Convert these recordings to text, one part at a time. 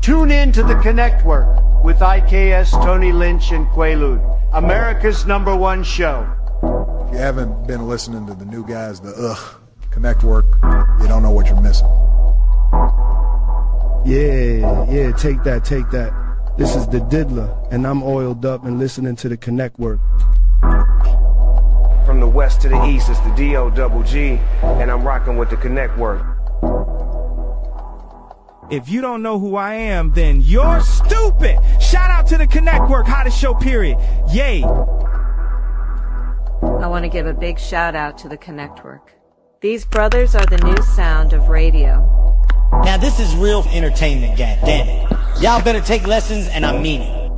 Tune in to the Connect Work with IKS, Tony Lynch, and Quaalude, America's #1 show. If you haven't been listening to the new guys, the Connect Work, you don't know what you're missing. Yeah, take that. This is the Diddler, and I'm oiled up and listening to the Connect Work. From the west to the east, it's the D-O-double-G, and I'm rocking with the Connect Work. If you don't know who I am, then you're stupid. Shout out to the Connect Work, hottest show, period. Yay. I want to give a big shout out to the Connect Work. These brothers are the new sound of radio. Now this is real entertainment, goddammit. Y'all better take lessons, and I mean it.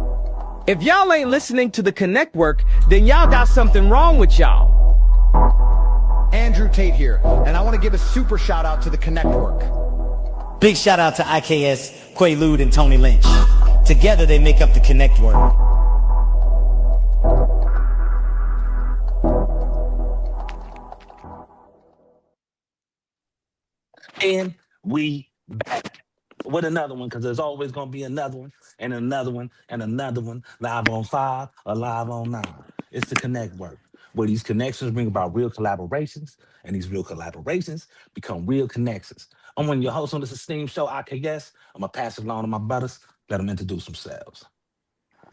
If y'all ain't listening to the Connect Work, then y'all got something wrong with y'all. Andrew Tate here, and I want to give a super shout out to the Connect Work. Big shout out to IKS, Quaalude, and Tony Lynch. Together they make up the Connect Work. And we back with another one, because there's always going to be another one and another one and another one, live on 5 or live on 9. It's the Connect Work, where these connections bring about real collaborations, and these real collaborations become real connections. I'm one of your hosts on this esteemed show, IKS. I'm going to pass it along to my brothers, let them introduce themselves.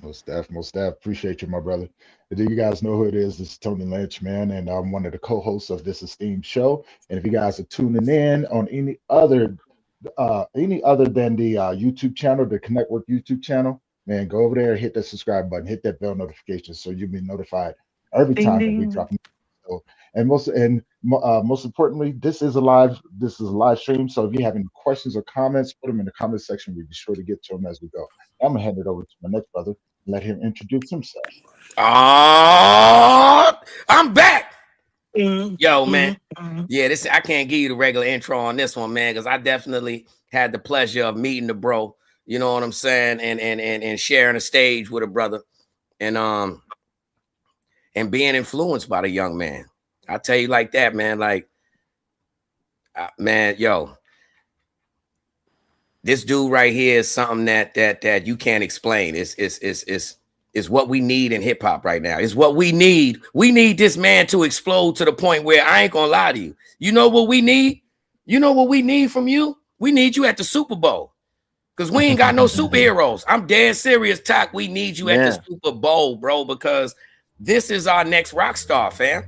Most staff. Appreciate you, my brother. Do you guys know who it is? This is Tony Lynch, man, and I'm one of the co-hosts of this esteemed show. And if you guys are tuning in on any other than the YouTube channel, the Connect Work YouTube channel, man, go over there, hit that subscribe button, hit that bell notification, so you'll be notified every time that we drop. And most importantly, this is a live stream. So if you have any questions or comments, put them in the comment section. We'll be sure to get to them as we go. I'm gonna hand it over to my next brother and let him introduce himself. I'm back. Yo, man. Yeah, I can't give you the regular intro on this one, man, because I definitely had the pleasure of meeting the bro. You know what I'm saying, and sharing a stage with a brother, and being influenced by the young man. I tell you like that, man. Like, man, yo, this dude right here is something that you can't explain. It's what we need in hip hop right now. It's what we need. We need this man to explode to the point where I ain't gonna lie to you. You know what we need? You know what we need from you? We need you at the Super Bowl. Because we ain't got no superheroes. I'm dead serious, Talk. We need you at the Super Bowl, bro, because this is our next rock star, fam.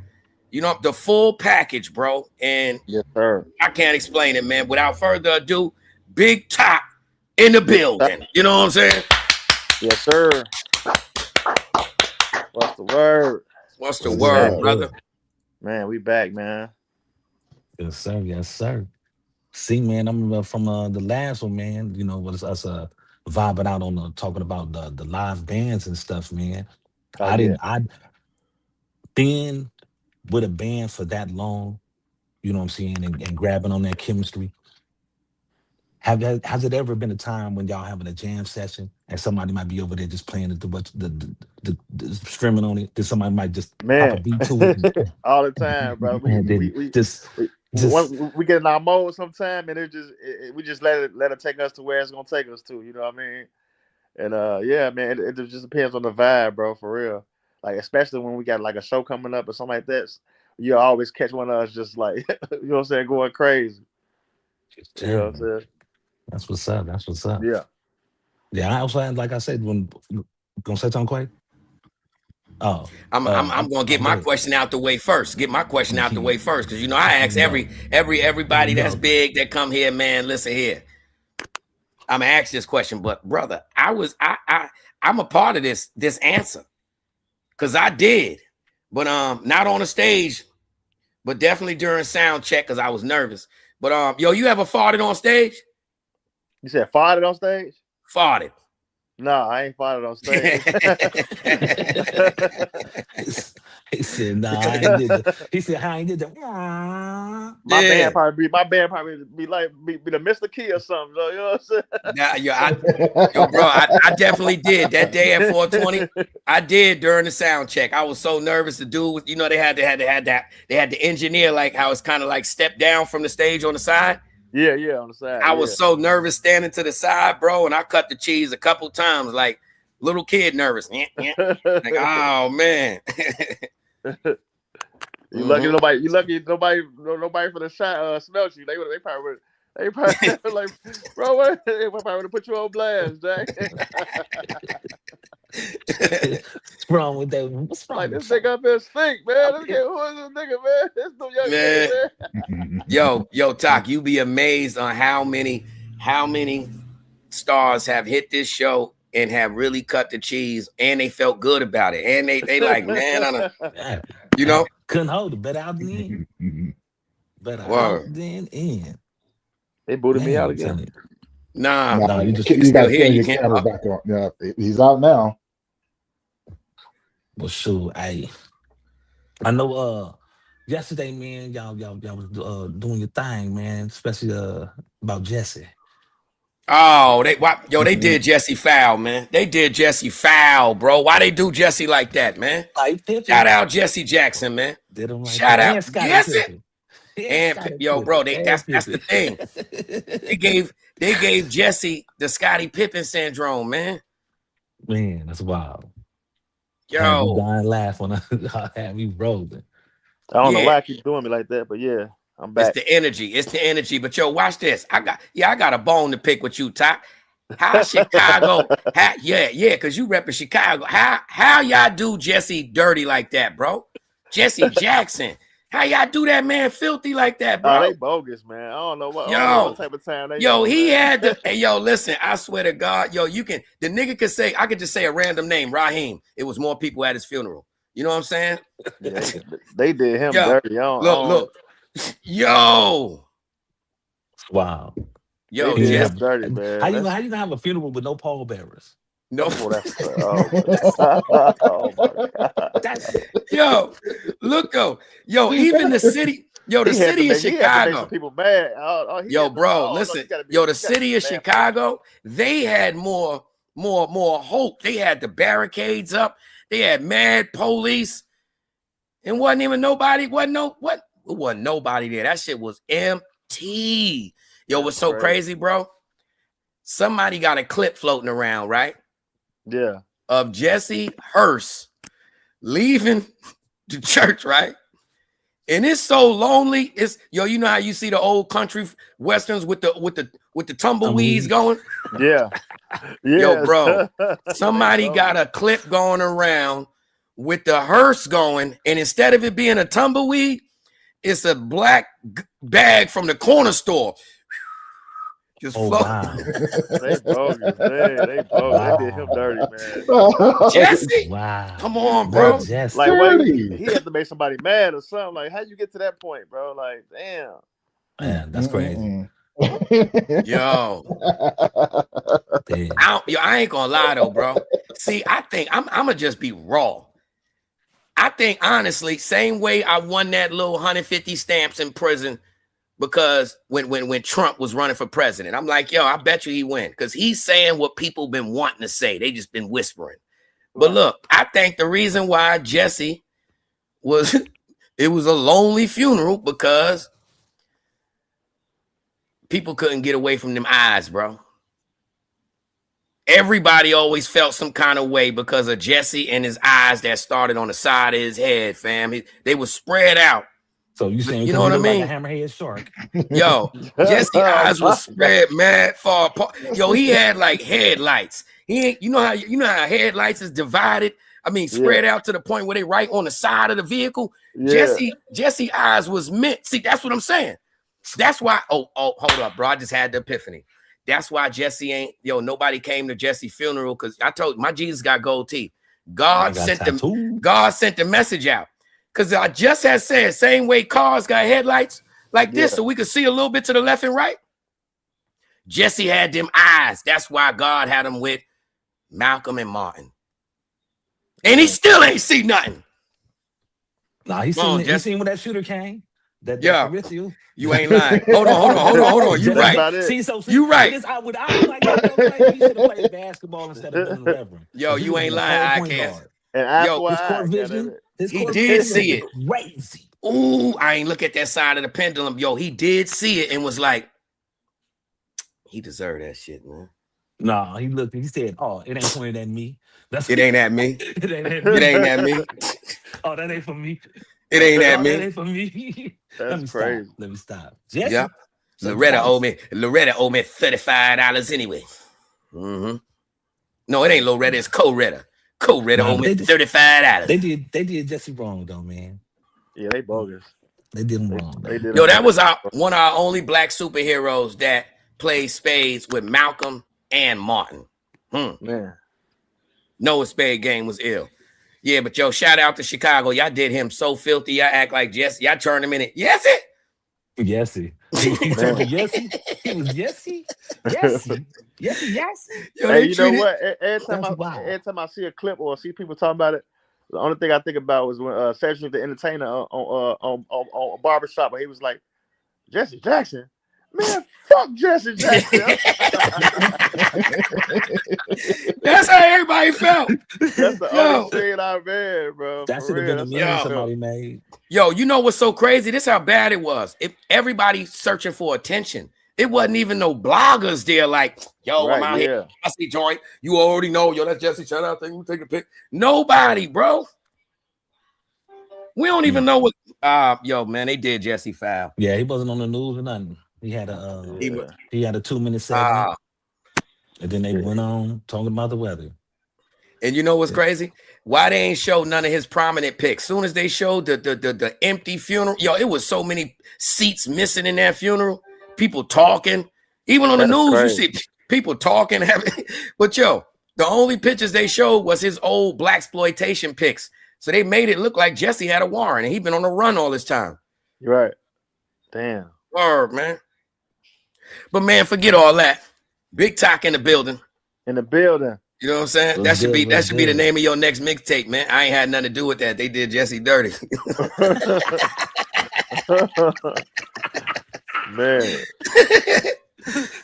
You know, the full package, bro. And yes, sir. I can't explain it, man. Without further ado, Big Top in the building. You know what I'm saying? Yes, sir. What's the word? What's the word, brother? Man, we back, man. Yes, sir. Yes, sir. See, man, I'm from the last one, man. You know, was us vibing out on talking about the live bands and stuff, man. I'd been with a band for that long, you know what I'm saying, and grabbing on that chemistry. Has it ever been a time when y'all having a jam session and somebody might be over there just playing the streaming on it, that somebody might just pop a beat to it? All the time, bro. We get in our mode sometime, and we just let it take us to where it's gonna take us to. You know what I mean? And yeah, man, it just depends on the vibe, bro. For real. Like, especially when we got like a show coming up or something like that, you always catch one of us just like, you know what I'm saying, going crazy. You know what I'm saying? That's what's up. That's what's up. Yeah. Yeah, I also, like I said, when gonna say something, Quay? Oh, I'm gonna get my question out the way first. Get my question out the way first, because you know I ask everybody that's big that come here, man. Listen here, I'm gonna ask this question, but brother, I'm a part of this answer, because I did, but not on the stage, but definitely during sound check, because I was nervous. But yo, you ever farted on stage? You said farted on stage? Farted. No, I ain't farted on stage. He said, "Nah, I ain't did that." He said, "How I ain't did that?" My band probably be like the Mr. Key or something. You know what I'm saying? Yo, bro, I definitely did that day at 420. I did during the sound check. I was so nervous to do. You know, they had the engineer, like how it's kind of like step down from the stage on the side. Yeah, on the side. I was so nervous standing to the side, bro, and I cut the cheese a couple times, like little kid nervous. Like, oh man. You lucky nobody for the shot smelt you. They probably like, bro, they probably would have put you on blast, Jack. What's wrong with that? What's wrong? Like, this nigga up here stink, man. Who is this nigga, man? This no young nigga, man. Yo, Tok, you be amazed on how many stars have hit this show and have really cut the cheese, and they felt good about it, and they like, man, you know, couldn't hold it. Better out than in. Better out than in. They booted me out again. Nah, you got to get your camera back on. Yeah, he's out now. Well, shoot, I know. Yesterday, man, y'all was doing your thing, man. Especially about Jesse. Oh, they did Jesse foul, man. They did Jesse foul, bro. Why they do Jesse like that, man? Shout out Jesse Jackson, man. Shout out Jesse. And yo, bro, that's the thing. They gave Jesse the Scottie Pippen syndrome, man. Man, that's wild. Yo, dying laugh when I had me rolling. I don't know why I keep doing me like that, but yeah, I'm back. It's the energy. But yo, watch this. I got a bone to pick with you, Tok. How Chicago? Because you repping Chicago. How y'all do Jesse dirty like that, bro? Jesse Jackson. How y'all do that man filthy like that, bro? They bogus, man. I don't know what type of time they he had the hey, yo, listen, I swear to God, yo, the nigga could say, I could just say a random name, Raheem. It was more people at his funeral. You know what I'm saying? Yeah, they did him dirty. Look. Yo. Wow. Yo, Jesse dirty, man. How you gonna have a funeral with no pallbearers? No, oh my God. Yo, look though, even the city, the city of Chicago. People mad. Listen, the city of Chicago, they had more hope. They had the barricades up. They had mad police, and wasn't even nobody. It wasn't nobody there. That shit was empty. Yo, what's so crazy, bro? Somebody got a clip floating around, right? Yeah. Of Jesse Hurst leaving the church, right? And it's so lonely. It's you know how you see the old country westerns with the tumbleweeds going? Yeah. Yo, bro. Somebody got a clip going around with the hearse going, and instead of it being a tumbleweed, it's a black bag from the corner store. Just wow. They bogus, man. They did him dirty, man. Jesse, wow. Come on, bro. Like, he had to make somebody mad or something. Like, how'd you get to that point, bro? Like, damn. Man, that's crazy. Yo, I ain't gonna lie though, bro. See, I think I'm gonna just be raw. I think honestly, same way I won that little 150 stamps in prison. Because when Trump was running for president, I'm like, yo, I bet you he win. Because he's saying what people been wanting to say. They just been whispering. But look, I think the reason why Jesse it was a lonely funeral because people couldn't get away from them eyes, bro. Everybody always felt some kind of way because of Jesse and his eyes that started on the side of his head, fam. They were spread out. So you saying you know what I mean? Like a hammerhead shark. Yo, Jesse's eyes was spread mad far apart. Yo, he had like headlights. You know how headlights is divided. I mean, spread out to the point where they right on the side of the vehicle. Yeah. Jesse eyes was mint. See, that's what I'm saying. That's why. Oh, hold up, bro. I just had the epiphany. That's why Jesse nobody came to Jesse's funeral because I told my Jesus got gold teeth. God sent the message out. Because I just had said, same way cars got headlights like this, so we could see a little bit to the left and right. Jesse had them eyes. That's why God had him with Malcolm and Martin. And he still ain't see nothing. Nah, he seen when that shooter came. With you. You ain't lying. Hold on. You right. See, you right. I was like, you should have played basketball instead of being the Reverend. Yo, you ain't lying. I can't. His court vision. He did see it. Crazy. Ooh, I ain't look at that side of the pendulum. Yo, he did see it and was like, He deserved that shit, man. Nah, he looked. He said, "Oh, it ain't pointed at me. It ain't at me. It ain't at me. It ain't at me. Oh, that ain't for me. It ain't at me. That ain't for me." Let me crazy. stop. Let me stop. Jesse, Yeah. Loretta owe me $35 anyway. Mm-hmm. No, it ain't Loretta. It's Coretta. Coretta owe me $35. They did Jesse wrong though, man. Yeah, they bogus. They did him wrong. Yo, that was one of our only black superheroes that played spades with Malcolm and Martin. Man. Noah Spade game was ill. Yeah, but yo, shout out to Chicago. Y'all did him so filthy. Y'all act like Jesse. Y'all turned him in it. Yesy. He turned Jesse. He was Jesse. Jesse. Yes. Yo, hey, you know what? Every time I see a clip or see people talking about it, the only thing I think about was when Cedric the Entertainer on Barbershop, where he was like, Jesse Jackson. Man, fuck Jesse Jackson. That's how everybody felt. That's the only thing I've read, bro. That should have been a meme somebody made. Yo, you know what's so crazy? This is how bad it was. If everybody searching for attention. It wasn't even no bloggers there like, yo, I'm out here. I see joint. You already know. Yo, that's Jesse. Shout out. You take a pic. Nobody, bro. We don't even know what. Yo, man, they did Jesse foul. Yeah, he wasn't on the news or nothing. He had a 2-minute segment, and then they went on talking about the weather. And you know what's crazy? Why they ain't show none of his prominent pics? Soon as they showed the empty funeral, yo, it was so many seats missing in that funeral. People talking, even on the news, you see people talking. But yo, the only pictures they showed was his old blaxploitation pics. So they made it look like Jesse had a warrant and he'd been on the run all this time. You're right. Damn. Word, man. But man, forget all that. Big Talk in the building. In the building. You know what I'm saying? That should be the name of your next mixtape, man. I ain't had nothing to do with that. They did Jesse dirty. Man.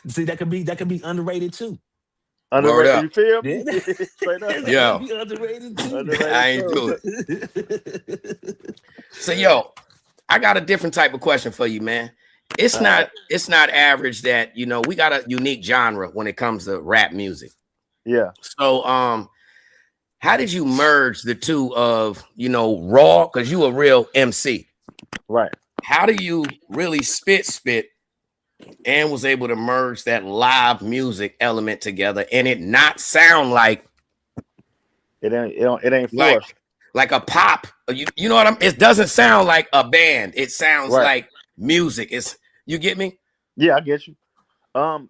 See, that could be underrated too. Underrated, you feel me? Yeah. Underrated too. I ain't do it. So yo, I got a different type of question for you, man. It's not average that, you know, we got a unique genre when it comes to rap music. Yeah. So how did you merge the two of, you know, raw, because you a real MC? Right. How do you really spit and was able to merge that live music element together and it not sound like it ain't forced. Like a pop? You know what I'm? It doesn't sound like a band. It sounds like music. It's, you get me? Yeah, I get you. Man,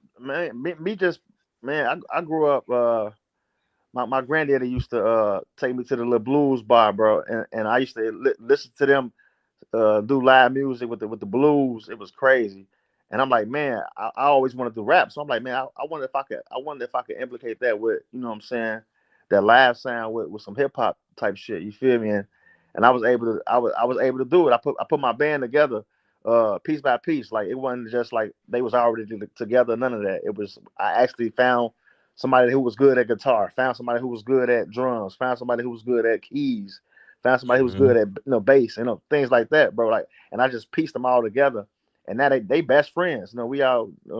I grew up. My granddaddy used to take me to the little blues bar, bro, and I used to listen to them do live music with the blues. It was crazy, and I'm like, man, I always wanted to rap, so I'm like, man, I wonder if I could implicate that with, you know what I'm saying, that live sound with some hip hop type shit. You feel me? And I was able to do it. I put my band together piece by piece. Like, it wasn't just like they was already together. None of that. It was, I actually found somebody who was good at guitar, found somebody who was good at drums, found somebody who was good at keys, found somebody who was good at, you know, bass, you know, things like that, bro. Like, and I just pieced them all together. And now they best friends. You know,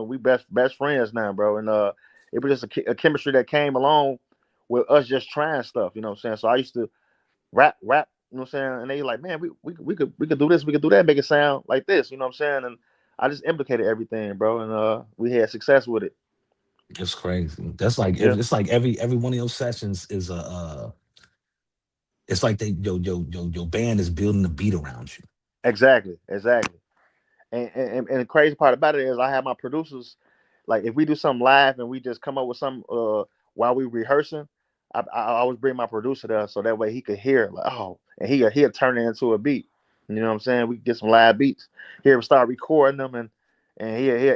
we best friends now, bro. And it was just a chemistry that came along with us just trying stuff. You know what I'm saying? So I used to rap. You know what I'm saying? And they like, man, we could do this, we could do that, make it sound like this. You know what I'm saying? And I just implicated everything, bro. And we had success with it. It's crazy. That's like it's like every one of your sessions is it's like your band is building a beat around you. Exactly. And the crazy part about it is I have my producers, like, if we do something live and we just come up with something while we rehearsing, I always bring my producer there so that way he could hear, like, oh, and he'll turn it into a beat. You know what I'm saying? We get some live beats. He'll start recording them and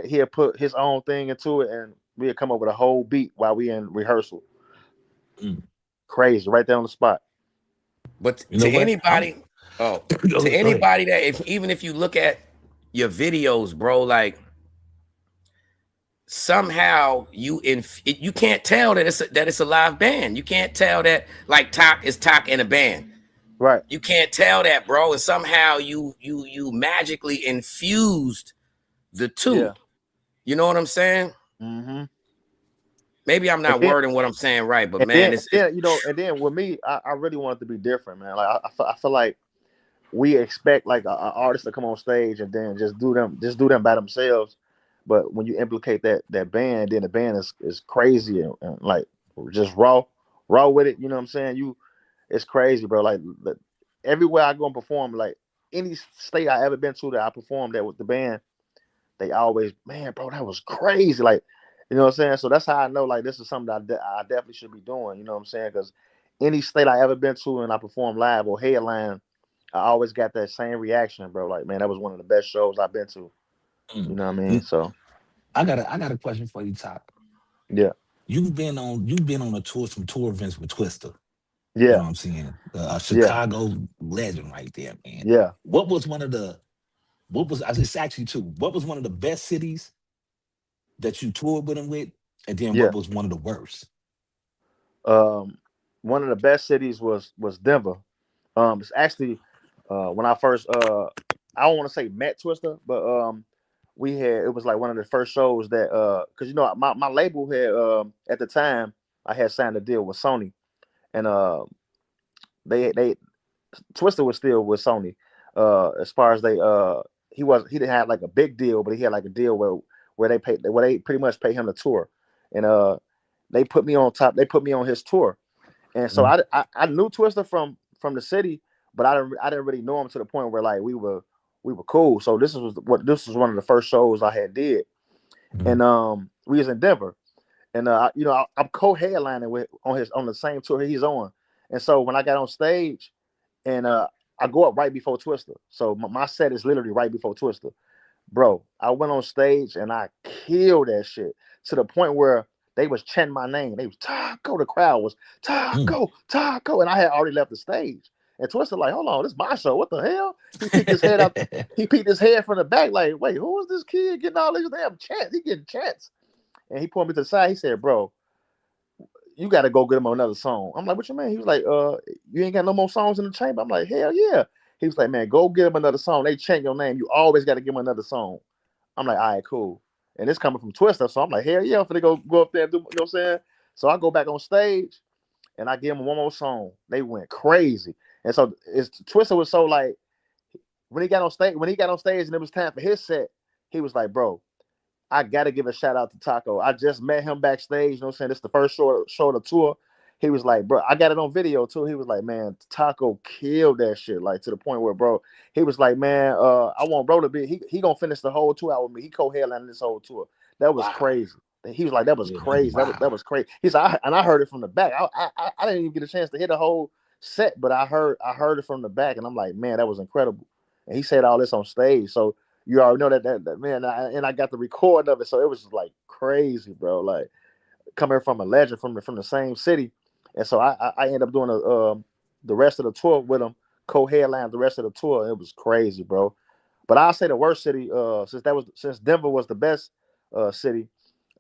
he'll put his own thing into it, and we'll come up with a whole beat while we in rehearsal. Crazy, right there on the spot. But to anybody that even if you look at your videos, bro, like, somehow you can't tell that it's a live band. You can't tell that, like, Talk is Talk in a band. Right. You can't tell that, bro. And somehow you magically infused the two. Yeah. You know what I'm saying? Mm-hmm. Maybe I'm not wording what I'm saying right, but man, it's you know, and then with me, I really want it to be different, man. Like I feel like we expect like an artist to come on stage and then just do them by themselves. But when you implicate that band, then the band is crazy and like just raw with it. You know what I'm saying? It's crazy, bro. Like everywhere I go and perform, like any state I ever been to that I performed at with the band, they always, man, bro, that was crazy. Like, you know what I'm saying? So that's how I know like this is something that I definitely should be doing. You know what I'm saying? Because any state I ever been to and I perform live or headline, I always got that same reaction, bro. Like, man, that was one of the best shows I've been to. You know what I mean? So I got a question for you, Top. Yeah. You've been on a tour, some tour events with Twista. Yeah. You know what I'm saying? Chicago legend right there, man. Yeah. What was it's actually two. What was one of the best cities that you toured with him with? And then what was one of the worst? One of the best cities was Denver. It's actually when I first I don't want to say met Twista, but it was like one of the first shows that because you know my label had at the time I had signed a deal with Sony, and they Twista was still with Sony as far as he didn't have like a big deal, but he had like a deal where they pretty much pay him to tour, and they put me on his tour, and so I knew Twista from the city, but I didn't really know him to the point where like we were cool. So this was one of the first shows I had did, and we was in Denver, and you know I'm co-headlining on the same tour he's on, and so when I got on stage, and I go up right before Twista, so my set is literally right before Twista, bro. I went on stage and I killed that shit to the point where they was chanting my name. They was Taco. The crowd was Taco, Taco, and I had already left the stage. And Twista like, hold on, this is my show. What the hell? He peeked his head up. He peeked his head from the back, like, wait, who is this kid getting all these damn chants? He getting chants. And he pulled me to the side. He said, bro, you got to go get him another song. I'm like, what you mean? He was like, you ain't got no more songs in the chamber? I'm like, hell yeah. He was like, man, go get him another song. They chant your name. You always got to give him another song. I'm like, all right, cool. And it's coming from Twista. So I'm like, hell yeah, I'm finna go up there and do, you know what I'm saying? So I go back on stage and I give him one more song. They went crazy. And so Twista was so like, when he got on stage and it was time for his set, he was like, bro, I got to give a shout out to Taco. I just met him backstage. You know what I'm saying? This is the first show of the tour. He was like, bro, I got it on video too. He was like, man, Taco killed that shit. Like to the point where, bro, he was like, man, I want bro to be, he gonna finish the whole tour out with me. He co-headlining this whole tour. That was crazy. He was like, that was crazy. Wow. That was crazy. He said, I heard it from the back. I didn't even get a chance to hear the whole set, but I heard it from the back, and I'm like, man, that was incredible. And he said all this on stage, so you already know that man. And I got the recording of it, so it was just like crazy, bro. Like coming from a legend from the same city, and so I ended up doing the rest of the tour with him, co-headline the rest of the tour. It was crazy, bro. But I'll say the worst city, since Denver was the best city,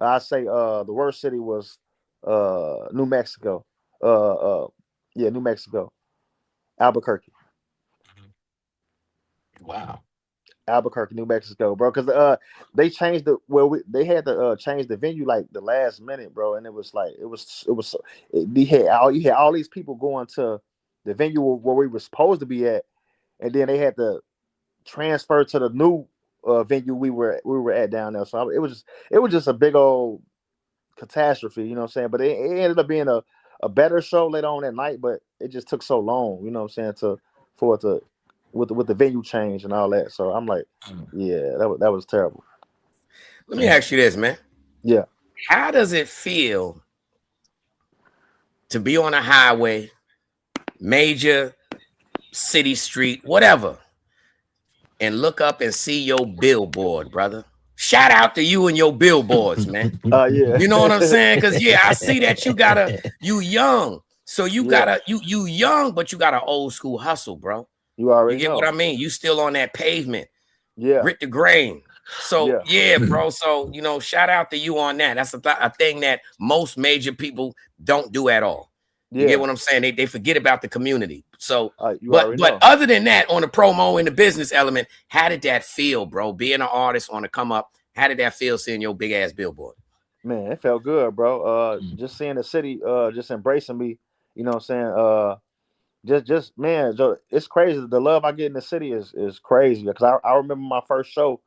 I say the worst city was New Mexico. New Mexico, Albuquerque. Wow, Albuquerque, New Mexico, bro. Because they changed they had to change the venue like the last minute, bro. And it was like you had all these people going to the venue where we were supposed to be at, and then they had to transfer to the new venue we were at down there. So it was just a big old catastrophe, you know what I'm saying? But it ended up being a better show later on that night, but it just took so long, you know what I'm saying, with the venue change and all that. So I'm like, yeah, that was terrible. Let me ask you this, man. Yeah. How does it feel to be on a highway, major city street, whatever, and look up and see your billboard, brother? Shout out to you and your billboards, man. Yeah. You know what I'm saying? Because I see that you young. So you young, but you got an old school hustle, bro. You already get know what I mean? You still on that pavement. Yeah. Grit the grain. So bro. So shout out to you on that. That's a thing that most major people don't do at all. You get what I'm saying? They forget about the community. So, but other than that, on the promo and the business element, how did that feel, bro? Being an artist on the come up, how did that feel seeing your big ass billboard? Man, it felt good, bro. Just seeing the city just embracing me, you know what I'm saying? Just man, it's crazy. The love I get in the city is crazy. Because I remember my first show,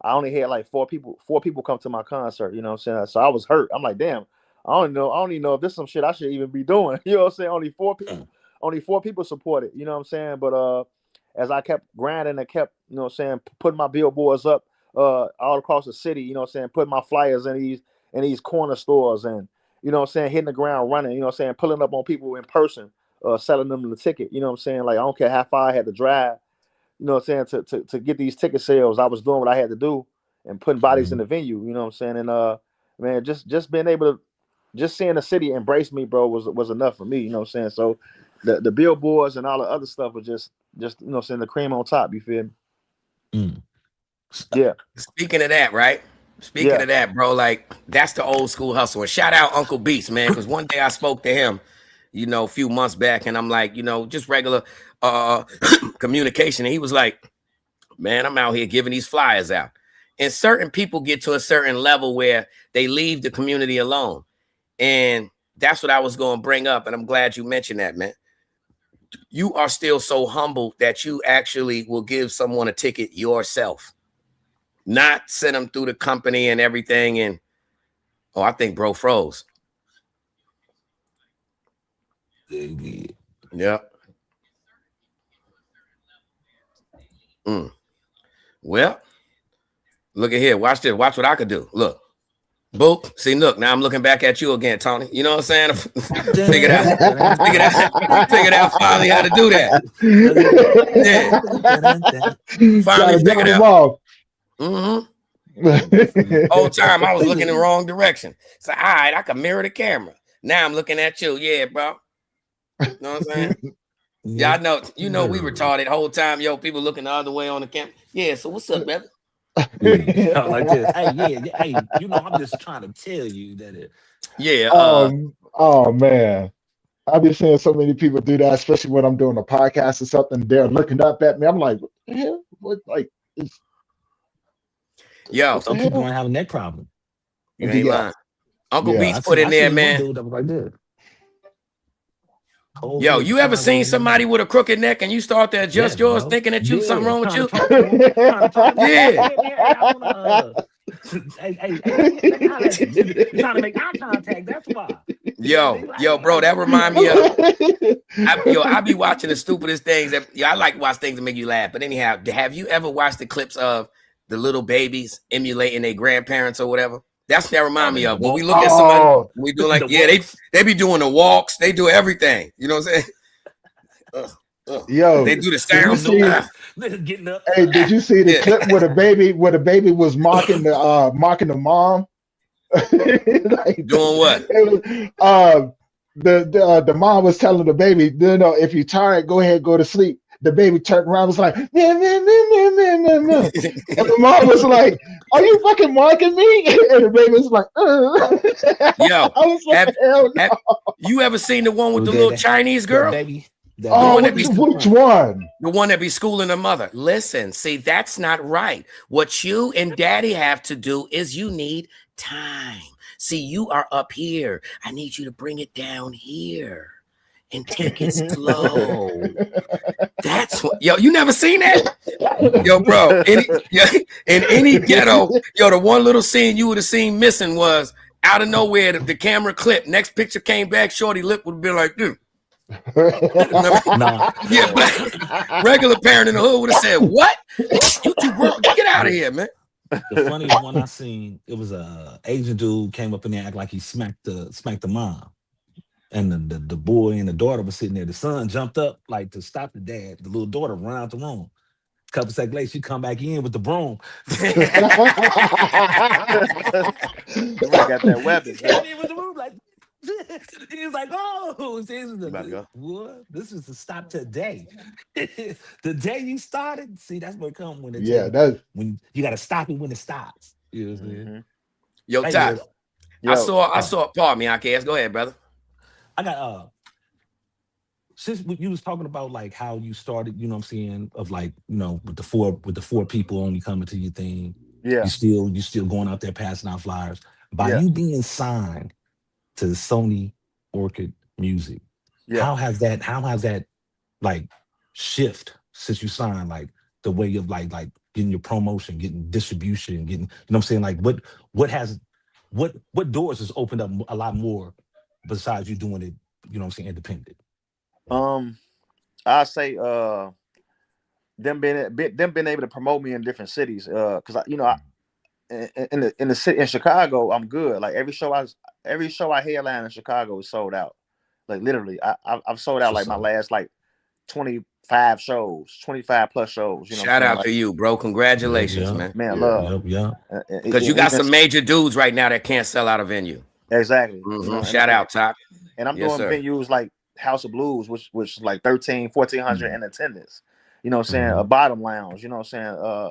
I only had like four people come to my concert, you know what I'm saying? So I was hurt. I'm like, damn, I don't even know if this is some shit I should even be doing. You know what I'm saying? Only four people support it, you know what I'm saying? But as I kept grinding and kept, you know what I'm saying, putting my billboards up all across the city, you know what I'm saying, putting my flyers in these corner stores and, you know what I'm saying, hitting the ground running, you know what I'm saying, pulling up on people in person, selling them the ticket, you know what I'm saying? Like, I don't care how far I had to drive, you know what I'm saying, to get these ticket sales. I was doing what I had to do and putting bodies in the venue, you know what I'm saying? And man, just being able to, just seeing the city embrace me, bro, was enough for me, you know what I'm saying? So the billboards and all the other stuff was just you know what I'm saying, the cream on top, you feel me? Yeah. Speaking of that, right? Speaking of that, bro, like that's the old school hustle. And shout out Uncle Beats, man, because one day I spoke to him, you know, a few months back, and I'm like, you know, just regular communication. And he was like, man, I'm out here giving these flyers out. And certain people get to a certain level where they leave the community alone. And that's what I was going to bring up. And I'm glad you mentioned that, man. You are still so humble that you actually will give someone a ticket yourself, not send them through the company and everything. And I think bro froze. Yep. Well, look at here. Watch this. Watch what I could do. Look. Boop. See, look, now I'm looking back at you again, Tony. You know what I'm saying? Figured out finally how to do that. Yeah. Finally figured out. Whole time I was looking in the wrong direction. So, all right, I can mirror the camera. Now I'm looking at you. Yeah, bro. You know what I'm saying? Yeah, I know. You know we retarded whole time. Yo, people looking the other way on the camera. Yeah, so what's up, brother? Yeah, like this. Hey, you know, I'm just trying to tell you that it. Yeah. Oh man, I've been seeing so many people do that, especially when I'm doing a podcast or something. They're looking up at me. I'm like, what the hell? What like? Yo, some people don't have a neck problem. You ain't lying. Uncle Beats put in there, man. Dude that was like this. Yo, you ever seen somebody with a crooked neck and you start to adjust yours, thinking that something wrong with you? Yeah. Trying to make eye contact. That's why. Yo, bro, that remind me of. I be watching the stupidest things. I like to watch things that make you laugh. But anyhow, have you ever watched the clips of the little babies emulating their grandparents or whatever? That's what that remind me of. When we look at somebody, we do like, they be doing the walks, they do everything. You know what I'm saying? Yo, they do the sound. Getting up. Hey, did you see the clip where the baby was mocking the mom? Like, doing what? The mom was telling the baby, no, if you're tired, go ahead, go to sleep. The baby turned around, was like, meh, meh, meh, meh, meh, meh, meh. And the mom was like, are you fucking mocking me? And the baby was like, Yo, I was like, hell no. Have you ever seen the one with the little Chinese girl? Which one? The one that be schooling her mother. Listen, see, that's not right. What you and daddy have to do is you need time. See, you are up here. I need you to bring it down here. And take it slow. That's what, yo, you never seen that? Yo, bro, in any ghetto, the one little scene you would have seen missing was out of nowhere, the camera clipped. Next picture came back, shorty lip would have been like, dude. Yeah, but regular parent in the hood would have said, what? You two girl, get out of here, man. The funniest one I seen, it was a Asian dude came up in there act like he smacked the mom. And the boy and the daughter were sitting there. The son jumped up like to stop the dad. The little daughter ran out the room. A couple seconds later, she come back in with the broom. I got that weapon. With the room, like, he was like, oh, this is the stop today. The day you started, see, that's what comes when when you got to stop it when it stops. You know what I'm saying? Yo, Ty, I saw. Pardon me, IKS. Go ahead, brother. I got since you was talking about like how you started, you know what I'm saying, of like, you know, with the four people only coming to your thing. Yeah. You still going out there passing out flyers. By you being signed to Sony Orchid Music, how has that like shift since you signed, like the way of like getting your promotion, getting distribution, getting, you know what I'm saying? Like what doors has opened up a lot more besides you doing it, you know what I'm saying, independent? I say them being able to promote me in different cities, because in Chicago I'm good. Like every show I headline in Chicago is sold out. Like literally, I've sold out like my last like 25 shows, 25 plus shows. You know, shout out to you, bro. Congratulations, man. Man, love. Because you got some major dudes right now that can't sell out a venue. Exactly. Mm-hmm. You know, shout out, Top. And I'm doing venues like House of Blues, which is like 1,400 in attendance. You know what I'm saying? A Bottom Lounge. You know what I'm saying?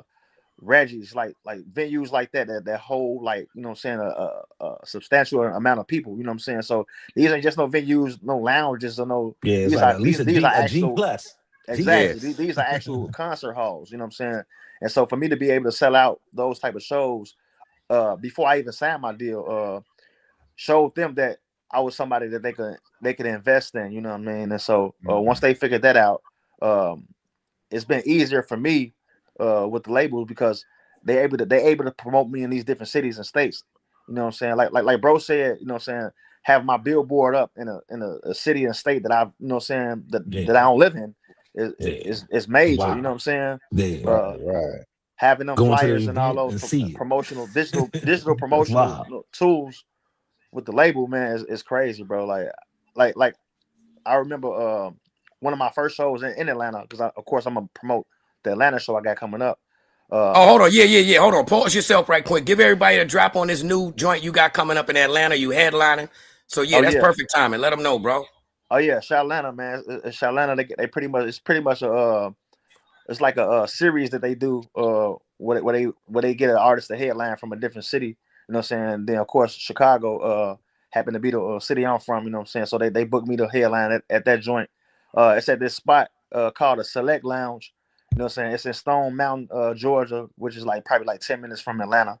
Reggie's, like venues like that hold, like, you know what I'm saying, a substantial amount of people. You know what I'm saying? So these ain't just no venues, no lounges, or no. Yeah, these like are at least these are actual G plus. Exactly. Yes. These are actual concert halls. You know what I'm saying? And so for me to be able to sell out those type of shows before I even signed my deal, showed them that I was somebody that they could invest in. You know what I mean? And so once they figured that out, it's been easier for me with the labels, because they're able to promote me in these different cities and states. You know what I'm saying? Like bro said, you know what I'm saying, have my billboard up in a city and state that I, you know what I'm saying, that I don't live in is major. Wow. You know what I'm saying? Right. Having them going flyers and all those promotional digital promotional tools with the label, man, is crazy, bro. Like I remember one of my first shows in Atlanta, because of course I'm gonna promote the Atlanta show I got coming up. Hold on, yeah. Hold on, pause yourself right quick. Give everybody a drop on this new joint you got coming up in Atlanta. You headlining, so that's perfect timing. Let them know, bro. Oh yeah, Shatlanta, man. Shatlanta, they pretty much, it's pretty much it's like a series that they do where they get an artist to headline from a different city. You know what I'm saying? Then of course Chicago happened to be the city I'm from. You know what I'm saying? So they booked me to headline at that joint. It's at this spot called a Select Lounge. You know what I'm saying? It's in Stone Mountain, Georgia, which is probably 10 minutes from Atlanta.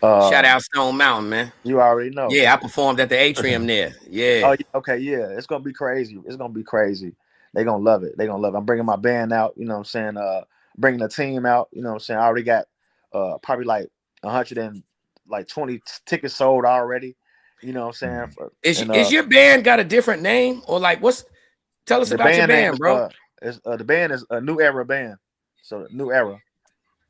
Shout out Stone Mountain, man. You already know. Yeah, I performed at the Atrium there. Yeah. Oh, okay, yeah. It's gonna be crazy. It's gonna be crazy. They're gonna love it. I'm bringing my band out. You know what I'm saying? Bringing the team out. You know what I'm saying? I already got probably 120 tickets sold already. You know what I'm saying? Is your band got a different name, or tell us about your band, bro? The band is a New Era band. So New Era.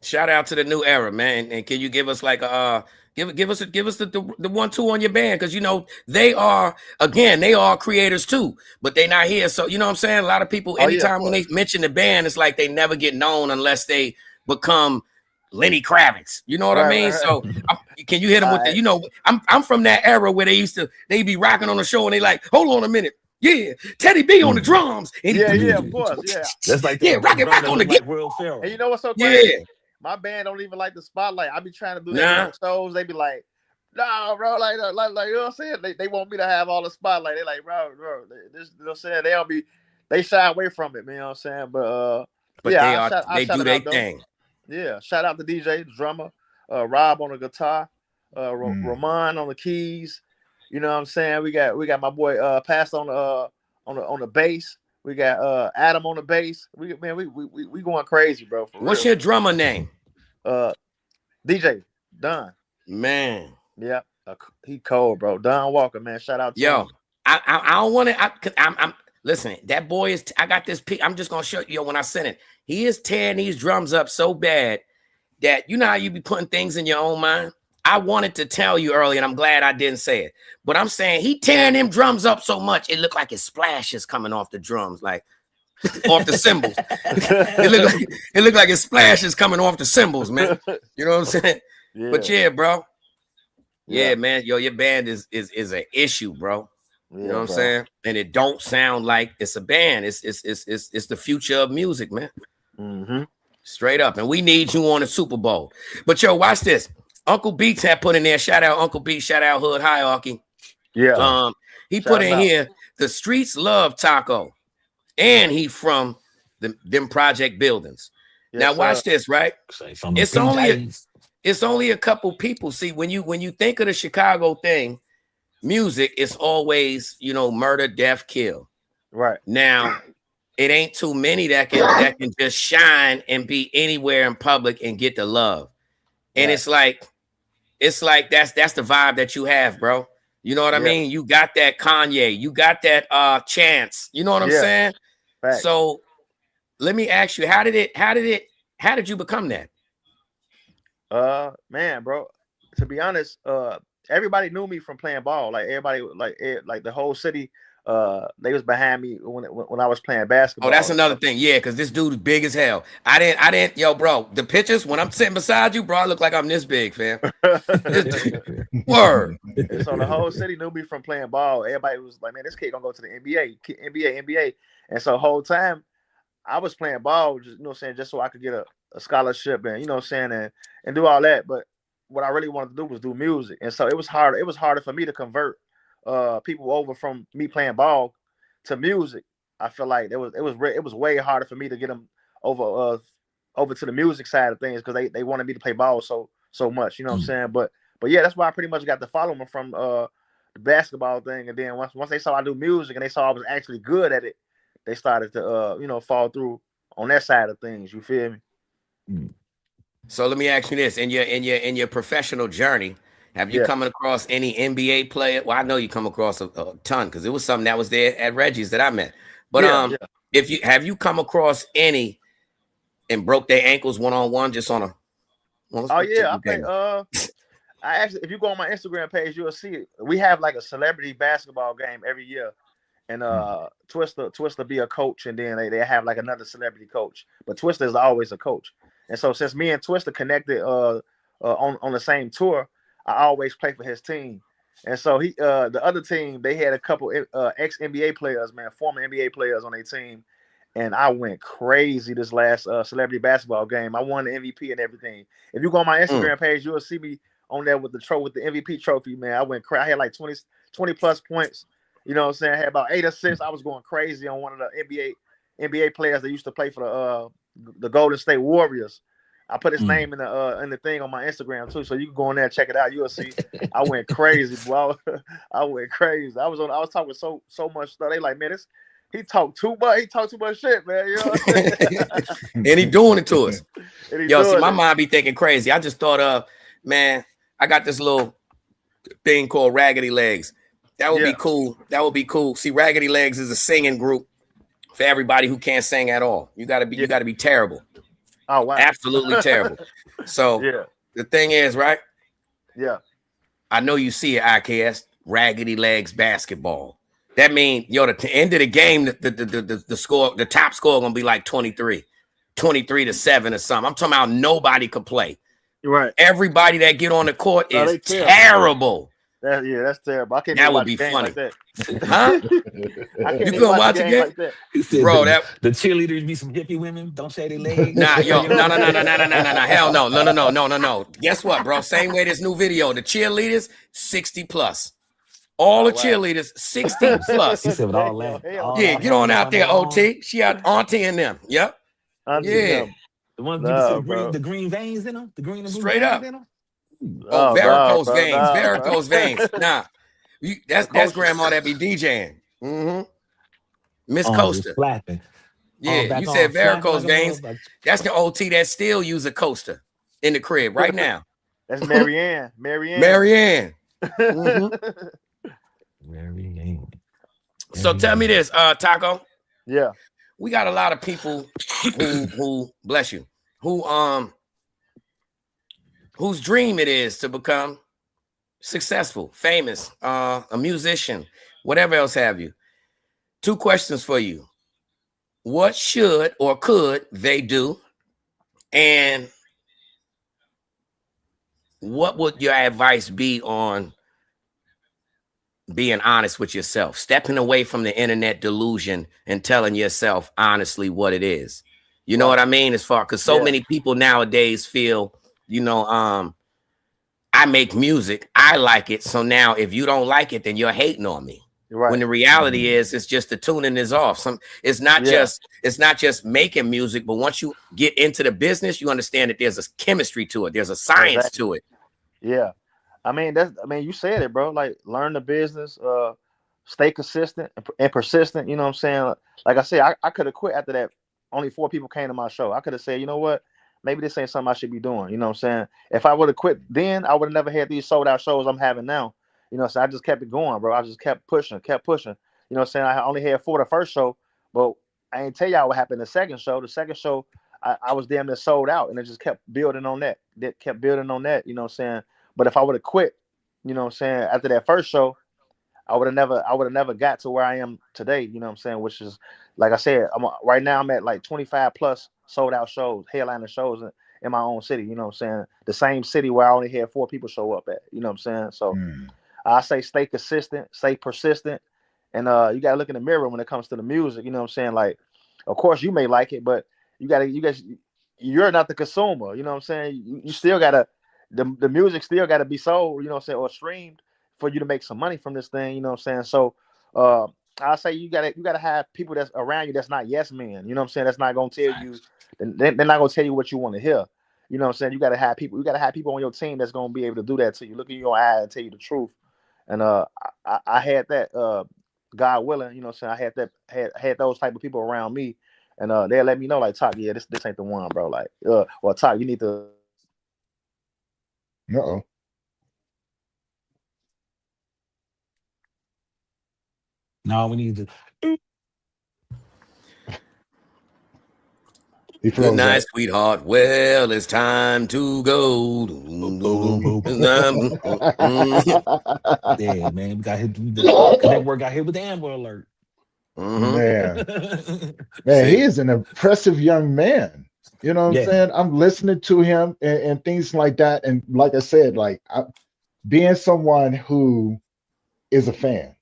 Shout out to the New Era, man. And can you give us give us the 1-2 on your band? Because they are creators too, but they not here. So you know what I'm saying? A lot of people, anytime when they mention the band, it's like they never get known unless they become Lenny Kravitz. You know what I mean? Right. So can you hit them with the, I'm from that era where they be rocking on the show and they like, hold on a minute. Yeah, Teddy B on the drums. And of course. Yeah. That's like rock on the guitar. Will Ferrell. And you know what's so crazy? Yeah. My band don't even like the spotlight. I be trying to do that shows. They be like, no, bro, like you know what I'm saying? They want me to have all the spotlight. They like, bro, this, you know what I'm saying? They shy away from it, man. You know what I'm saying? But they do their thing. Yeah, shout out to DJ, the drummer, Rob on the guitar, Ramon on the keys. You know what I'm saying? We got my boy Pastor on the bass. We got Adam on the bass. We going crazy, bro. What's your drummer name? DJ Don. Man. Yeah, he cold, bro. Don Walker, man. Shout out to him. I don't want to. I'm listen. That boy is. I got this pic. I'm just gonna show you when I send it. He is tearing these drums up so bad that you know how you be putting things in your own mind. I wanted to tell you earlier, and I'm glad I didn't say it. But I'm saying he tearing them drums up so much, it looked like his splashes coming off the drums, like off the cymbals. It looked like his splashes coming off the cymbals, man. You know what I'm saying? Yeah. But yeah, bro. Yeah, man. Yo, your band is an issue, bro. You know what I'm saying? And it don't sound like it's a band. It's the future of music, man. Mm-hmm. Straight up. And we need you on the Super Bowl. But yo, watch this. Uncle Beats had put in there. Shout out Uncle Beats. Shout out Hood Hierarchy. Yeah. He put in here, the streets love taco, and he from them project buildings. Yes, now watch this, right? It's only It's only a couple people. See, when you think of the Chicago thing, music is always, you know, murder, death, kill. Right. Now, it ain't too many that can just shine and be anywhere in public and get the love. And it's like that's the vibe that you have, bro. You know what I mean? You got that Kanye, you got that Chance. You know what I'm saying? Fact. So let me ask you, how did you become that? Man, bro, to be honest, everybody knew me from playing ball. Like everybody, like the whole city, they was behind me when I was playing basketball. Oh, that's another thing. Yeah, because this dude is big as hell. I didn't, yo, bro, the pictures when I'm sitting beside you, bro, I look like I'm this big, fam. Word. So the whole city knew me from playing ball. Everybody was like, man, this kid gonna go to the NBA. And so the whole time I was playing ball, just, you know what I'm saying, just so I could get a scholarship and, you know what I'm saying, and do all that. But what I really wanted to do was do music. And so it was hard. It was harder for me to convert people over from me playing ball to music. I feel like it was way harder for me to get them over to the music side of things because they wanted me to play ball so much, you know what I'm saying? But yeah, that's why I pretty much got to follow them from the basketball thing. And then once they saw I do music and they saw I was actually good at it, they started to you know, fall through on that side of things. You feel me? So let me ask you this: in your professional journey, have you come across any NBA player? Well, I know you come across a ton because it was something that was there at Reggie's that I met. But have you come across any and broke their ankles one-on-one just on a? I play. I actually, if you go on my Instagram page, you'll see it. We have like a celebrity basketball game every year. And Twista be a coach, and then they have like another celebrity coach. But Twista is always a coach. And so since me and Twista connected on the same tour, I always play for his team. And so the other team, they had a couple ex-NBA players, man, former NBA players on their team. And I went crazy this last celebrity basketball game. I won the MVP and everything. If you go on my Instagram page, you'll see me on there with the MVP trophy, man. I went crazy. I had like 20 plus points. You know what I'm saying? I had about 8 assists. I was going crazy on one of the NBA players that used to play for the Golden State Warriors. I put his name in the thing on my Instagram too, so you can go in there and check it out. You'll see. I went crazy, bro. I went crazy. I was talking so much stuff. They like, man, he talked too much. He talked too much shit, man. You know what I'm saying? And he doing it to us. Yo, see, my mind be thinking crazy. I just thought of, man, I got this little thing called Raggedy Legs. That would be cool. That would be cool. See, Raggedy Legs is a singing group for everybody who can't sing at all. You gotta be terrible. Oh wow. Absolutely terrible. So the thing is, right? Yeah. I know you see it, IKS, Raggedy Legs basketball. That means, yo, at the end of the game, the score, the top score gonna be like 23 to 7 or something. I'm talking about nobody could play. Right. Everybody that get on the court is terrible. That's terrible. I can't. That would be funny, like that. Huh? You couldn't watch a game, like bro? The cheerleaders be some hippie women. Don't shave their legs. Nah, yo, no. Hell no. Guess what, bro? Same way this new video. The cheerleaders 60 plus. All the cheerleaders 60 plus. He said with all that. Yeah, get on out there, OT. She out Auntie and them. Yep. Yeah. The ones with the green veins in them. The green and blue straight veins up. In them. Oh, varicose veins. Nah, that's grandma that be DJing. Miss Coaster. Flapping. Yeah, you said varicose veins. That's the OT that still use a coaster in the crib right now. That's Marianne. Marianne. So tell me this, Taco. Yeah. We got a lot of people who bless you, whose dream it is to become successful, famous, a musician, whatever else have you. 2 questions for you. What should or could they do? And what would your advice be on being honest with yourself, stepping away from the internet delusion and telling yourself honestly what it is? You know what I mean? As far, because so many people nowadays feel, you know, I make music, I like it. So now if you don't like it, then you're hating on me. Right. When the reality is, it's just the tuning is off. It's not just making music, but once you get into the business, you understand that there's a chemistry to it. There's a science to it. Yeah. I mean, you said it, bro. Like, learn the business, stay consistent and persistent. You know what I'm saying? Like I said, I could have quit after that. Only 4 people came to my show. I could have said, you know what? Maybe this ain't something I should be doing. You know what I'm saying? If I would have quit then, I would have never had these sold out shows I'm having now. You know, so I just kept it going, bro. I just kept pushing. You know what I'm saying? I only had 4 the first show, but I ain't tell y'all what happened the second show. The second show, I was damn near sold out, and it just kept building on that. You know what I'm saying? But if I would have quit, you know what I'm saying, after that first show, I would have never got to where I am today, you know what I'm saying, which is, like I said, right now I'm at like 25 plus sold out shows, headliner shows in my own city, you know what I'm saying? The same city where I only had 4 people show up at, you know what I'm saying? So I say stay consistent, stay persistent, and you gotta look in the mirror when it comes to the music, you know what I'm saying? Like, of course you may like it, but you're not the consumer, you know what I'm saying? You still gotta, the music still gotta be sold, you know what I'm saying, or streamed for you to make some money from this thing, you know what I'm saying? So I say you gotta have people that's around you that's not yes men, you know what I'm saying? That's not gonna tell you, they're not gonna tell you what you want to hear. You know what I'm saying? You gotta have people on your team that's gonna be able to do that to you, look in your eye and tell you the truth. And I had that, God willing, you know what I'm saying? I had those type of people around me, and they'll let me know, like, Talk, yeah, this ain't the one, bro. Like, or Talk, you need to. No, we need to. Good night, sweetheart. Well, it's time to go. Yeah, man, we got hit. The network got hit with the Amber Alert. Man, he is an impressive young man. You know what I'm saying? I'm listening to him and things like that. And like I said, like being someone who is a fan,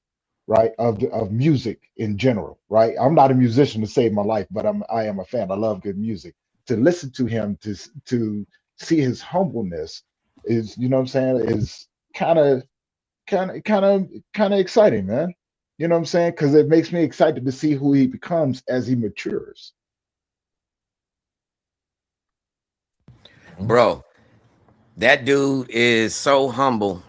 right, of music in general, right? I'm not a musician to save my life, but I am a fan. I love good music. To listen to him, to see his humbleness is, you know what I'm saying, is kind of exciting, man. You know what I'm saying? Because it makes me excited to see who he becomes as he matures. Bro, that dude is so humble.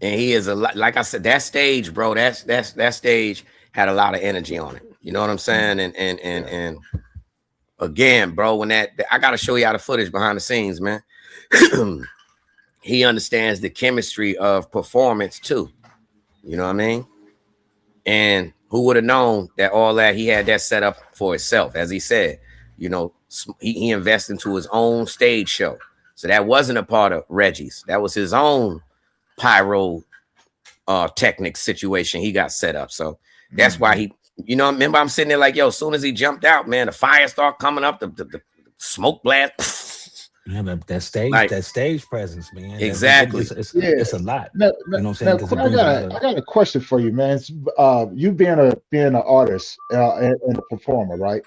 And he is like I said, that stage, bro, that stage had a lot of energy on it. You know what I'm saying? And again, bro, when I gotta show y'all the footage behind the scenes, man. He understands the chemistry of performance too. You know what I mean? And who would have known that all that he had that set up for himself? As he said, you know, he invested into his own stage show. So that wasn't a part of Reggie's. That was his own pyro technic situation he got set up. So that's why he, you know, remember I'm sitting there like, yo, as soon as he jumped out, man, the fire started coming up, the smoke blast. Yeah, but that stage presence, man. Exactly. It's a lot. You know what I'm saying? I got a question for you, man. You being an artist and a performer, right?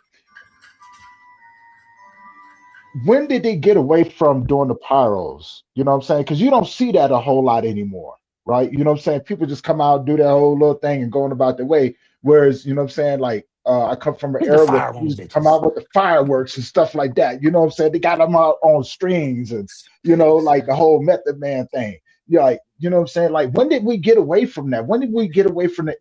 When did they get away from doing the pyros? You know what I'm saying? Because you don't see that a whole lot anymore, right? You know what I'm saying? People just come out, do their whole little thing and going about their way. Whereas, you know what I'm saying? Like, I come from an era where people come out with the fireworks and stuff like that. You know what I'm saying? They got them out on strings and, you know, like the whole Method Man thing. You're like, you know what I'm saying? Like, when did we get away from that? When did we get away from the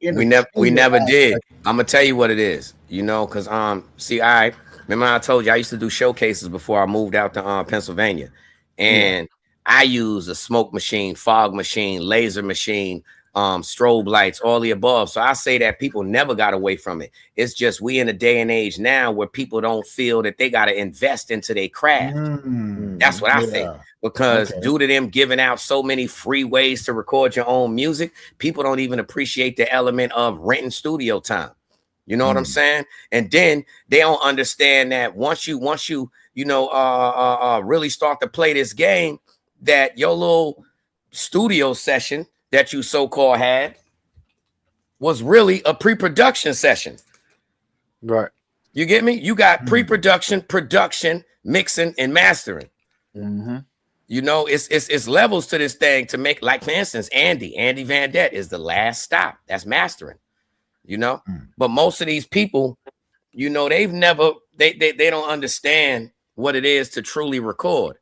We never did. I'm going to tell you what it is, you know, because, see, remember I told you I used to do showcases before I moved out to Pennsylvania. And I use a smoke machine, fog machine, laser machine, strobe lights, all the above. So I say that people never got away from it. It's just we in a day and age now where people don't feel that they got to invest into their craft. That's what I think. Because due to them giving out so many free ways to record your own music, people don't even appreciate the element of renting studio time. You know what I'm saying? And then they don't understand that once you really start to play this game, that your little studio session that you so-called had was really a pre-production session. Right. You get me? You got pre-production, production, mixing, and mastering. You know, it's levels to this thing to make, like, for instance, Andy Van Dett is the last stop. That's mastering, you know. But most of these people, you know, they've never, they don't understand what it is to truly record.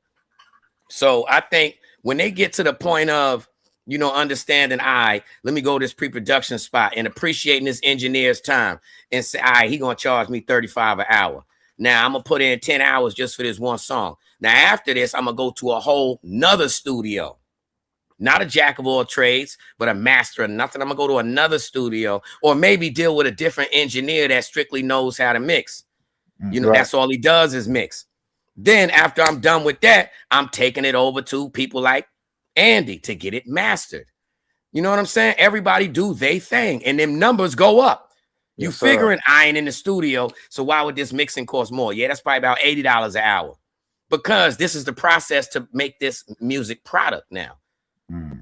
So I think when they get to the point of, you know, understanding, let me go to this pre-production spot and appreciating this engineer's time and say, he gonna charge me $35 an hour. Now I'm gonna put in 10 hours just for this one song. Now after this, I'm gonna go to a whole nother studio, not a jack of all trades, but a master of nothing. I'm gonna go to another studio, or maybe deal with a different engineer that strictly knows how to mix. You know, that's all he does is mix. Then after I'm done with that, I'm taking it over to people like Andy to get it mastered. You know what I'm saying? Everybody do their thing, and them numbers go up. You figuring I ain't in the studio, so why would this mixing cost more? Yeah, that's probably about $80 an hour, because this is the process to make this music product now.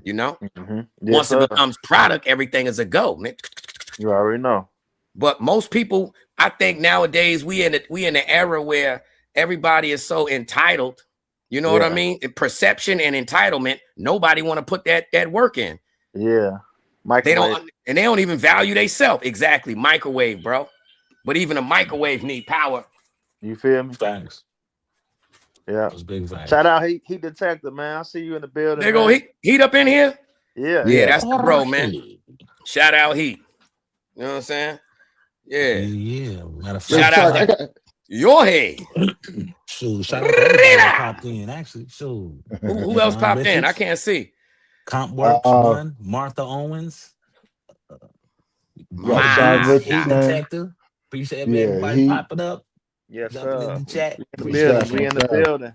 You know, once it becomes product, everything is a go. Man. You already know. But most people, I think nowadays we in the era where everybody is so entitled. You know what I mean? Perception and entitlement. Nobody want to put that work in. Yeah. They don't even value themselves. Exactly. Microwave, bro. But even a microwave need power. You feel me? Thanks. Yeah. Big facts. Shout out Heat Detective, man. I see you in the building. They go Heat up in here. Yeah. Yeah, that's the bro, man. Shout out Heat. You know what I'm saying? Yeah. Yeah. Matter of fact, shout out your head. Shoot, shout out to everybody that popped in. Actually, shoot. Who else popped in? I can't see. Comp Works one. Martha Owens. Heat Detective. Appreciate everybody popping up. Yes, sir. In the chat. We in the building.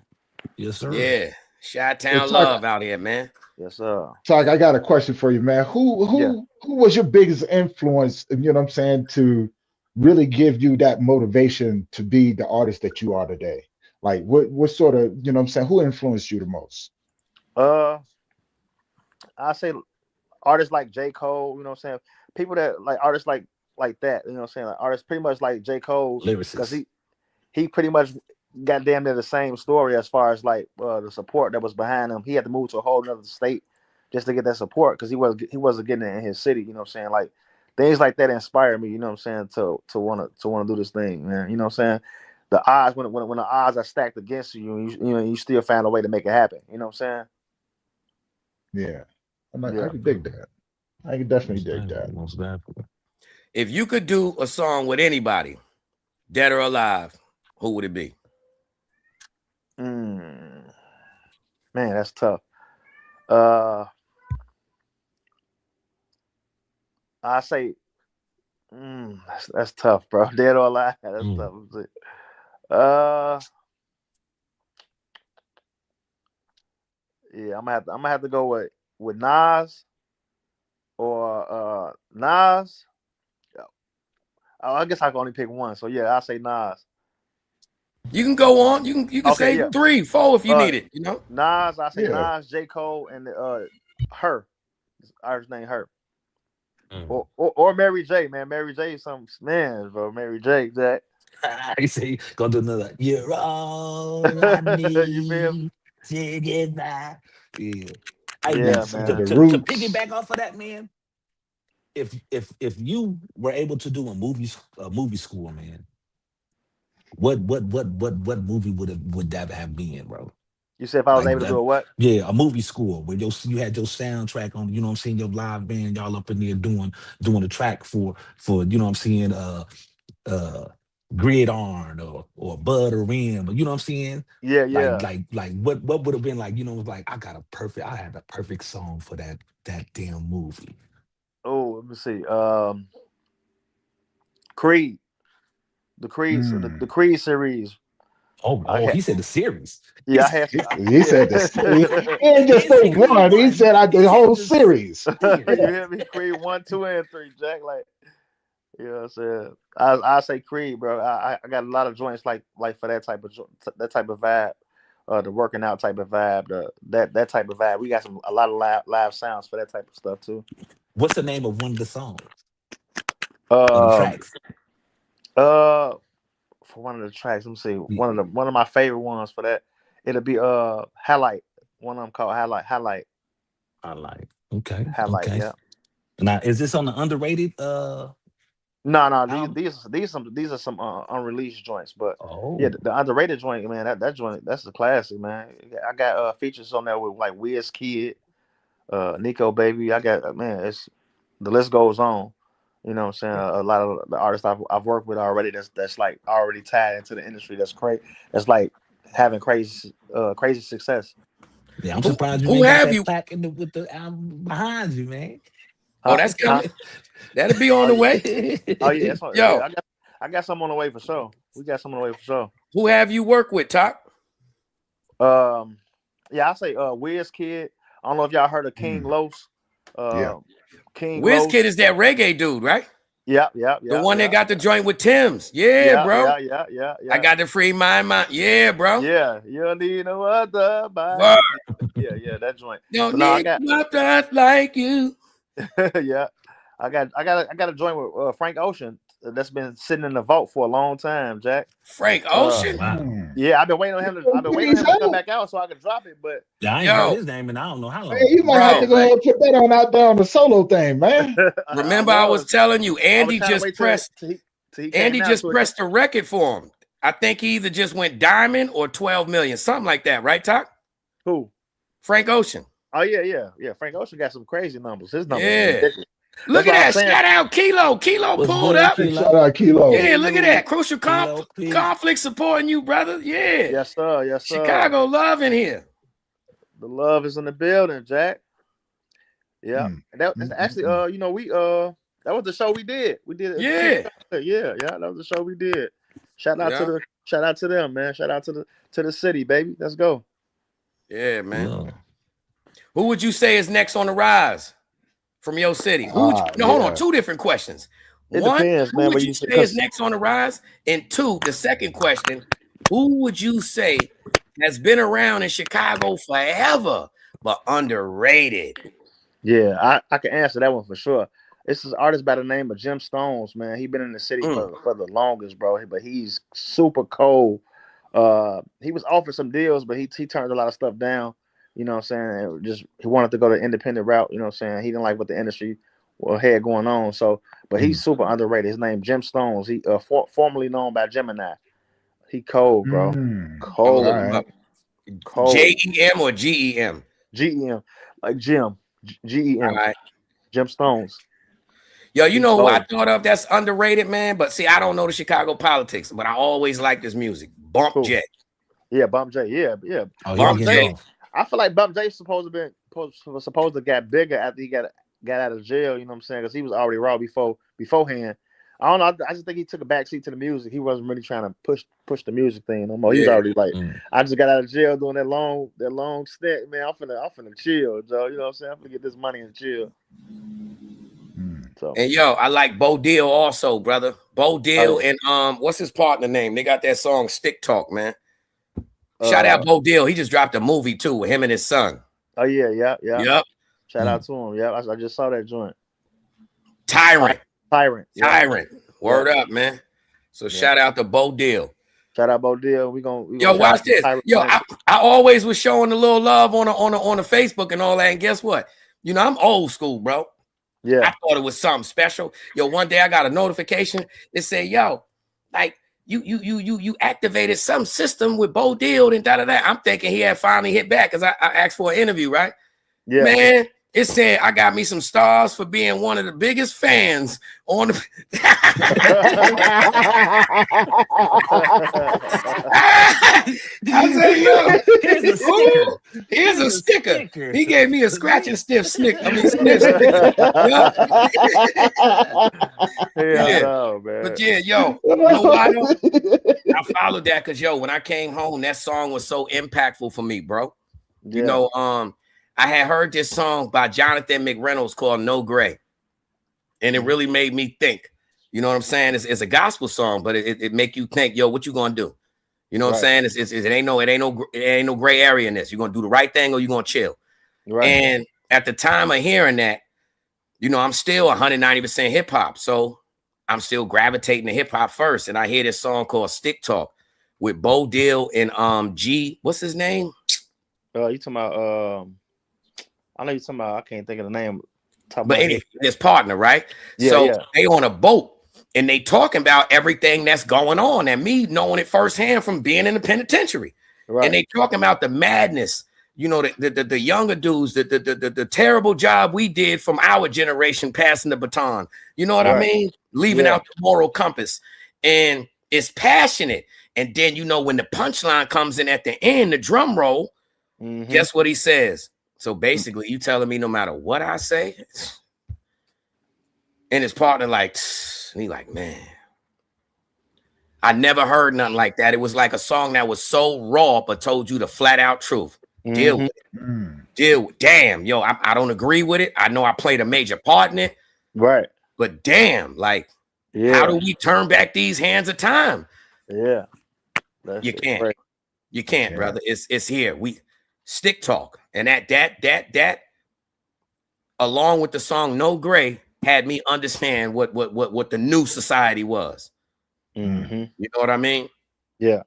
Yes, sir. Yeah. Chi-Town love out here, man. Yes, sir. Talk, I got a question for you, man. Who was your biggest influence, you know what I'm saying, to really give you that motivation to be the artist that you are today? Like what sort of, you know what I'm saying, who influenced you the most? I say artists like J. Cole, you know what I'm saying? People that like artists like that, you know what I'm saying? Like artists pretty much like J. Cole, because he pretty much got damn near the same story as far as like the support that was behind him. He had to move to a whole other state just to get that support because he wasn't getting it in his city, you know what I'm saying? Like things like that inspire me, you know what I'm saying, to want to do this thing, man. You know what I'm saying? The odds when the odds are stacked against you, you still find a way to make it happen. You know what I'm saying? Yeah. I can dig that. I can definitely dig that. If you could do a song with anybody, dead or alive, who would it be? Man, that's tough. I say, that's tough, bro. Dead or alive, that's tough. Yeah, I'm gonna have to go with Nas or Nas. I guess I can only pick one. So yeah, I'll say Nas. You can go on. You can say 3, 4 if you need it. You know, Nas. I say Nas, J. Cole, and her. Artist name her. Or Mary J. Man, Mary J. Some man, bro. Mary J. Jack. I say go do another. You're all I need. You feel? To get back. Yeah. Man. To piggyback off of that, man. If you were able to do a movie school, man, what movie would that have been, bro? You said if I was able to do a what? Yeah, a movie school where you had your soundtrack on, you know what I'm saying, your live band, y'all up in there doing the track for you know what I'm saying, Gridiron or Bud or Rim, you know what I'm saying? Yeah. Like what would have been like, you know, like I had the perfect song for that damn movie. Oh, let me see. Creed. The Creed, the Creed series. He said the series. Yeah, I had. He said the series. He didn't just say one. He said the whole series. You hear me? Creed 1, 2, and 3, Jack. Like, you know what I'm saying? I say Creed, bro. I got a lot of joints like for that type of vibe, the working out type of vibe, that type of vibe. We got a lot of live sounds for that type of stuff too. What's the name of one of the songs? Tracks. For one of the tracks, let me see. One of my favorite ones for that, it'll be Highlight, One of them called Highlight. Okay. Highlight. Okay. Yeah. Now, is this on the underrated? No. These are some unreleased joints, but yeah, the underrated joint, man. That joint, that's a classic, man. I got features on there with like Wizkid, Nico Baby. I got it's the list goes on. You know what I'm saying? A lot of the artists I've worked with already that's like already tied into the industry. That's that's like having crazy success. Yeah, I'm surprised you who ain't have got that you plaque with the album behind you, man. Oh, that's coming. That'll be on the way. Oh yeah, that's on, yo, yeah, I got some on the way for sure. We got some on the way for sure. Who have you worked with, Talk? Yeah, I say Wizkid. I don't know if y'all heard of King Los. King Wizkid Los. is that reggae dude, right? Yeah. The one that got the joint with Tim's. Yeah, bro. Yeah. I got the free mind. Yeah, bro. Yeah, you don't need no other. Yeah, that joint. Don't need nothing like you. Yeah, I got a joint with Frank Ocean that's been sitting in the vault for a long time, Jack. Frank Ocean. Yeah, I've been waiting on him to come back out so I can drop it. But yeah, I ain't heard his name and I don't know how long. Hey, you might have to go ahead and put that on out there on the solo thing, man. Remember, I was telling you, Andy just pressed. Andy just pressed the record for him. I think he either just went diamond or 12 million, something like that, right, Talk? Who? Frank Ocean. Oh yeah. Frank Ocean got some crazy numbers. His numbers, ridiculous. Look at that! Shout out Kilo. Kilo pulled up. Shout out Kilo. Yeah, look at that. Crucial conflict supporting you, brother. Yeah. Yes, sir. Chicago love in here. The love is in the building, Jack. Yeah. And that's actually we that was the show we did. We did it. Yeah. That was the show we did. Shout out to them, man. Shout out to the city, baby. Let's go. Yeah, man. Yeah. Who would you say is next on the rise from your city? Who would you, hold on, two different questions. One, depends, who would you say is next on the rise? And two, the second question, who would you say has been around in Chicago forever but underrated? Yeah, I can answer that one for sure. This is an artist by the name of Jim Stones, man. He's been in the city for the longest, bro. But he's super cold. He was offered some deals, but he turned a lot of stuff down. You know what I'm saying? He wanted to go the independent route. You know what I'm saying? He didn't like what the industry had going on. So, but he's super underrated. His name Jim Stones. He formerly known by Gemini. He cold, bro. Cold. Right. Cold. J-E-M or G-E-M? G-E-M. Like Jim. G-E-M. Right. Jim Stones. Yo, you know who I thought of that's underrated, man? But see, I don't know the Chicago politics, but I always like this music. Bump J. Yeah, Bump J. Yeah. Oh, Bump J. I feel like Bump J supposed to get bigger after he got out of jail. You know what I'm saying? Because he was already raw beforehand. I don't know. I just think he took a backseat to the music. He wasn't really trying to push the music thing no more. He was already like, I just got out of jail doing that long stint, man. I'm finna chill, Joe. You know what I'm saying? I'm finna get this money and chill. So. And yo, I like Bo Deal also, brother. Bo Deal and what's his partner name? They got that song Stick Talk, man. Shout out Bo Deal. He just dropped a movie too with him and his son. Oh yeah. Yep. Shout out to him. Yeah, I just saw that joint. Tyrant. Yeah. Word up, man. So shout out to Bo Deal. Shout out Bo Deal. We gonna watch this. Yo, I always was showing a little love on the Facebook and all that. And guess what? You know, I'm old school, bro. Yeah. I thought it was something special. Yo, one day I got a notification. It said, yo, like you activated some system with Bo Deal and da-da-da. I'm thinking he had finally hit back because I asked for an interview, right? Yeah. Man, it said I got me some stars for being one of the biggest fans on the I said, yo, here's a sticker. He gave me a scratch and sniff sticker. Sniff sticker. Yeah. Man. But yeah, yo, you know why I followed that because when I came home, that song was so impactful for me, bro. Yeah. You know, I had heard this song by Jonathan McReynolds called No Gray. And it really made me think. You know what I'm saying? It's a gospel song, but it make you think, yo, what you gonna do? You know what I'm saying? It ain't no gray area in this. You're gonna do the right thing or you're gonna chill. Right. And at the time of hearing that, you know, I'm still 190% hip hop. So I'm still gravitating to hip hop first. And I hear this song called Stick Talk with Bo Deal and what's his name? You talking about? I know you talking about. I can't think of the name. But anyway, his partner, right? Yeah, so yeah. they on a boat and they talking about everything that's going on, and me knowing it firsthand from being in the penitentiary. Right. And they talking about the madness, you know, the younger dudes, the terrible job we did from our generation passing the baton. You know what I mean? Leaving out the moral compass. And it's passionate. And then, you know, when the punchline comes in at the end, the drum roll, guess what he says? So basically, you telling me no matter what I say, and his partner like, and he like, man, I never heard nothing like that. It was like a song that was so raw, but told you the flat out truth. Deal with it. Deal with. Damn, yo, I don't agree with it. I know I played a major part in it. Right. But damn, like, how do we turn back these hands of time? Yeah. You can't. You can't, brother. It's here. We stick talk. And that along with the song No Gray had me understand what the new society was. You know what I mean? Yeah.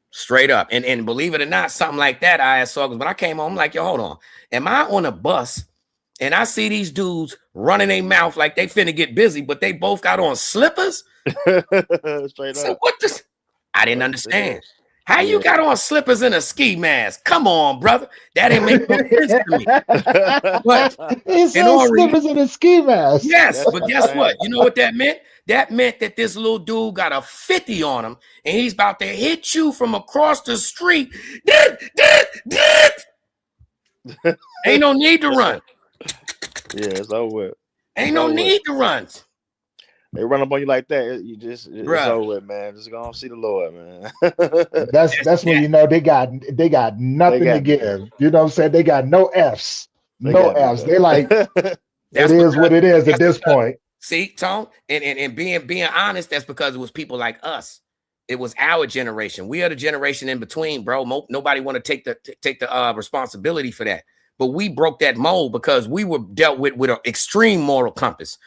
Straight up. And believe it or not, something like that I saw, because when I came home, I'm like, yo, hold on. Am I on a bus and I see these dudes running their mouth like they finna get busy, but they both got on slippers? Straight so up. what this? I didn't understand. How you got on slippers and a ski mask? Come on, brother. That ain't make no sense to me. But he said slippers and a ski mask. Yes, but guess what? You know what that meant? That meant that this little dude got a 50 on him, and he's about to hit you from across the street. Ain't no need to run. Yeah, it's over with. Ain't no need to run. They run up on you like that, it's over with, man. Just go and see the Lord, man. that's when you know they got nothing to give. You know what I'm saying? They got no F's. No F's. They like it is what it is at this point. See, Tone, and being honest, that's because it was people like us. It was our generation. We are the generation in between, bro. Nobody want to take the responsibility for that. But we broke that mold because we were dealt with an extreme moral compass.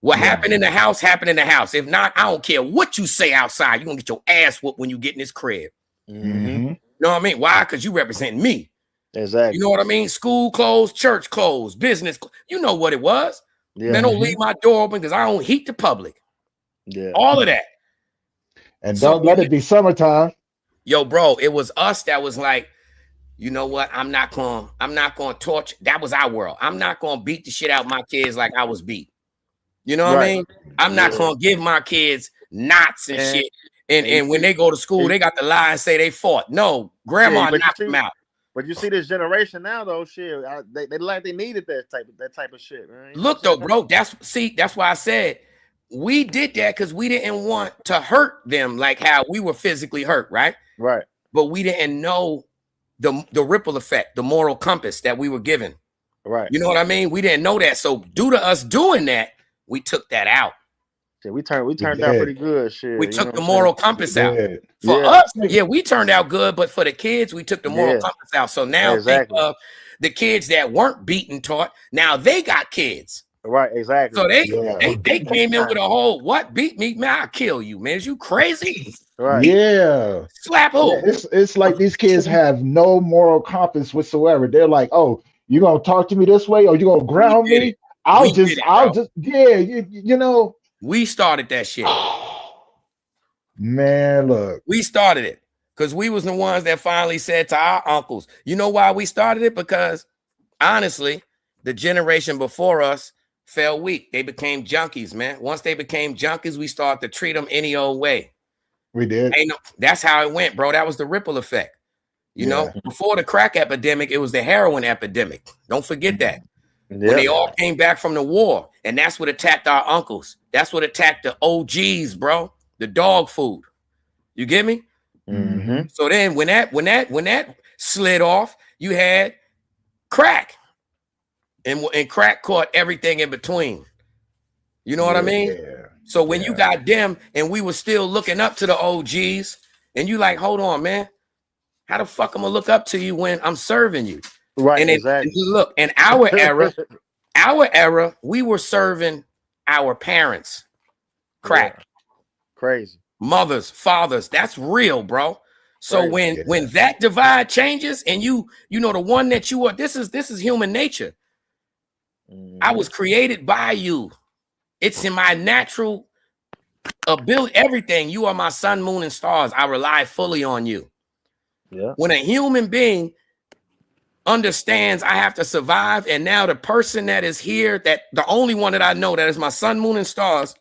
What happened in the house happened in the house. If not, I don't care what you say outside. You're gonna get your ass whooped when you get in this crib. You know what I mean? Why? Because you represent me. Exactly. You know what I mean? School closed, church closed, business. You know what it was. Yeah. Then don't leave my door open because I don't heat the public. Yeah. All of that. And don't let it be summertime. Yo, bro, it was us that was like, you know what? I'm not gonna torture. That was our world. I'm not gonna beat the shit out of my kids like I was beat. You know what I mean? I'm not gonna give my kids knots and shit. And when they go to school, they got to lie and say they fought. No, grandma knocked them out. But you see this generation now, though, shit. They like they needed that type of shit, man. Look though, bro. That's why I said we did that because we didn't want to hurt them like how we were physically hurt, right? Right. But we didn't know the ripple effect, the moral compass that we were given. Right. You know what I mean? We didn't know that. So due to us doing that, we took that out. Yeah, we turned out pretty good. Shit. We took the moral compass out. For us, we turned out good, but for the kids, we took the moral compass out. So now think of the kids that weren't beaten taught. Now they got kids. Right, exactly. So they came in with a whole what beat me, man, I'll kill you, man. Is you crazy? Right. Yeah. Slap who? Yeah, it's like these kids have no moral compass whatsoever. They're like, oh, you gonna talk to me this way or you gonna ground me? I'll just you know. We started that shit. Man, look. We started it because we was the ones that finally said to our uncles, you know why we started it? Because honestly, the generation before us fell weak. They became junkies, man. Once they became junkies, we started to treat them any old way. We did. That's how it went, bro. That was the ripple effect. You know, before the crack epidemic, it was the heroin epidemic. Don't forget that. When they all came back from the war, and that's what attacked our uncles. That's what attacked the OGs, bro. The dog food. You get me? So then when that slid off, you had crack. And crack caught everything in between. You know what I mean? So when you got them and we were still looking up to the OGs, and you like, hold on, man. How the fuck I'm gonna look up to you when I'm serving you? Right. And exactly. Look, in our era, we were serving our parents crack. Crazy. Mothers, fathers. That's real, bro. So when that divide changes and you know the one that you are, this is human nature. I was created by you. It's in my natural ability, everything. You are my sun, moon, and stars. I rely fully on you. Yeah. When a human being understands I have to survive, and now the person that is here, that the only one that I know that is my sun, moon, and stars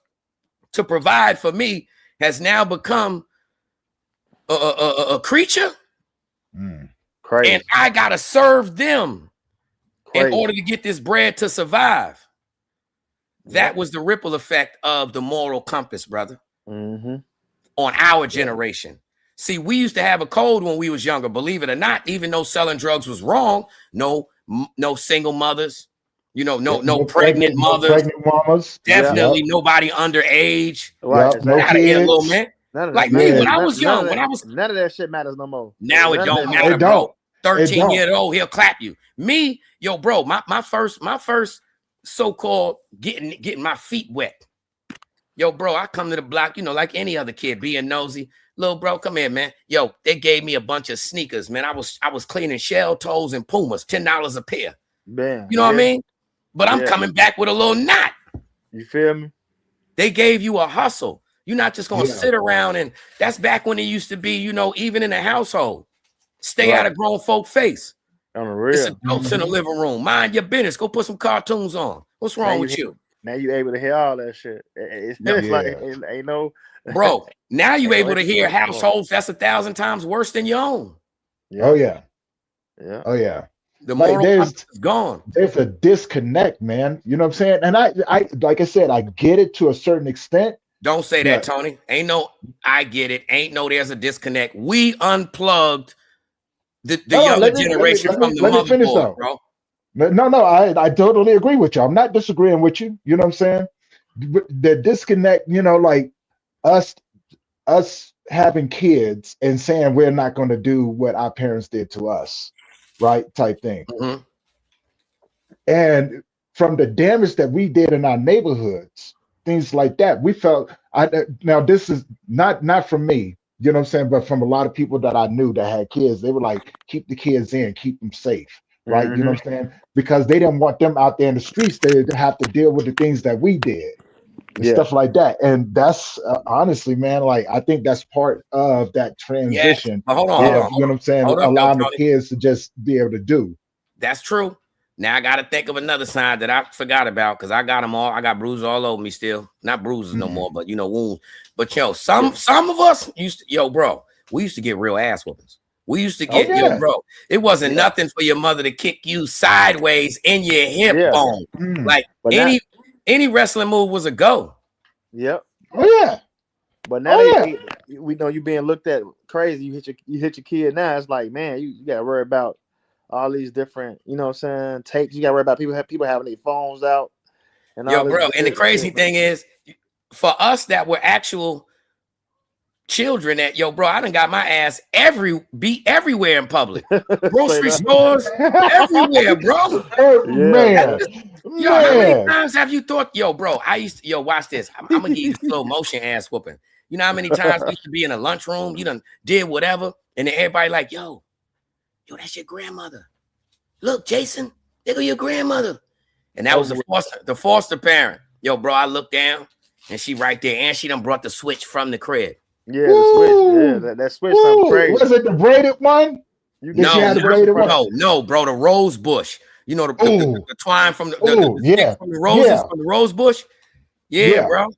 to provide for me has now become a creature, Crazy. and I gotta serve them Crazy. in order to get this bread to survive. That was the ripple effect of the moral compass, brother, on our generation. See, we used to have a code when we was younger, believe it or not, even though selling drugs was wrong. No single mothers, no pregnant mothers, pregnant mamas, definitely nobody underage. Right. No Gotta get a little kids. man. None of Like that. me, when I was young, None of that shit matters no more. now it None of don't that- matter, It bro. don't. 13-year-old, he'll clap you. Me, bro, my first so-called getting my feet wet. Bro, I come to the block, like any other kid, being nosy. Little bro, come here, man. They gave me a bunch of sneakers, man. I was cleaning shell toes and Pumas, $10 a pair. Man, You know what I mean? But I'm coming back with a little knot. You feel me? They gave you a hustle. You're not just gonna sit around, and that's back when it used to be, even in the household. Stay out of grown folk face. On the It's real. adults in the living room. Mind your business. Go put some cartoons on. What's wrong with you? Now you able to hear all that shit. It's like it ain't no Bro, now you able to hear households that's 1,000 times worse than your own. Oh yeah. Yeah. Oh yeah. The moral compass is gone. There's a disconnect, man. You know what I'm saying? And I like I said, I get it to a certain extent. Don't say that, Tony. Ain't no, I get it. Ain't no, there's a disconnect. We unplugged the younger generation from the motherboard, bro. No, I totally agree with you. I'm not disagreeing with you. You know what I'm saying? The disconnect, like us having kids and saying we're not going to do what our parents did to us, right? Type thing. And from the damage that we did in our neighborhoods, things like that, we felt. Now this is not from me, you know what I'm saying, but from a lot of people that I knew that had kids, they were like, keep the kids in, keep them safe, right? You know what I'm saying, because they didn't want them out there in the streets. They have to deal with the things that we did, and stuff like that. And that's honestly, man, like I think that's part of that transition. But hold on, you know what I'm saying, allowing the kids to just be able to do. That's true. Now I got to think of another side that I forgot about, because I got them all. I got bruises all over me still. Not bruises no more, but wounds. But some of us used to, bro, we used to get real ass whoopings. We used to get, bro, it wasn't nothing for your mother to kick you sideways in your hip bone. Like any wrestling move was a go. Yep. Oh yeah. But now we know you being looked at crazy. You hit your kid now. It's like, man, you got to worry about all these different, you know what I'm saying, takes. You got to worry about people having their phones out. And all bro, and the crazy thing is, for us that were actual children, that bro, I done got my ass everywhere in public, grocery stores, everywhere, bro. Man, how many times have you thought, bro? I used to, watch this. I'm gonna give you a slow motion ass whooping. You know how many times we used to be in a lunchroom, you done did whatever, and then everybody like, yo, that's your grandmother. Look, Jason, there go your grandmother. And that was the foster parent. Bro, I looked down and she right there, and she done brought the switch from the crib. Yeah, the switch. Yeah, that switch sounds crazy. Was it the braided one? No, bro, the rose bush. The twine from the roses from the rose bush. Yeah. Bro.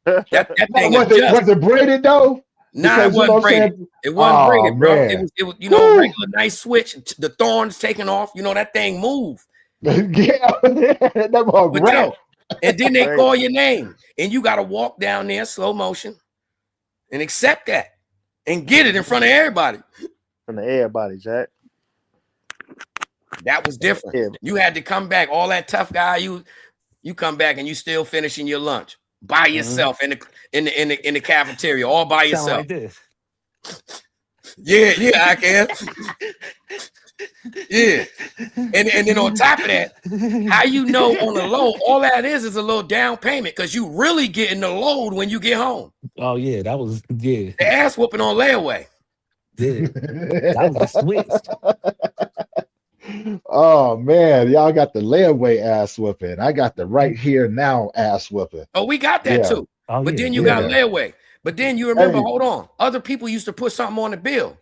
That thing was it braided though? Nah, it wasn't braided. It wasn't braided, bro. Man. It was regular nice switch. The thorns taken off. That thing moved. That was right. And then they call your name, and you got to walk down there slow motion and accept that and get it in front of everybody. In front of everybody, Jack. That was different. Yeah. You had to come back. All that tough guy, you come back and you still finishing your lunch by yourself in the cafeteria, all by yourself. Like this. Yeah, I can. Yeah. And then on top of that, how on the low, all that is a little down payment, because you really getting the load when you get home. Oh yeah, that was The ass whooping on layaway. That was the switch. Oh man, y'all got the layaway ass whooping. I got the right here now ass whooping. Oh, we got that too. Oh, but yeah, then you got layaway. But then you remember, hold on, other people used to put something on the bill.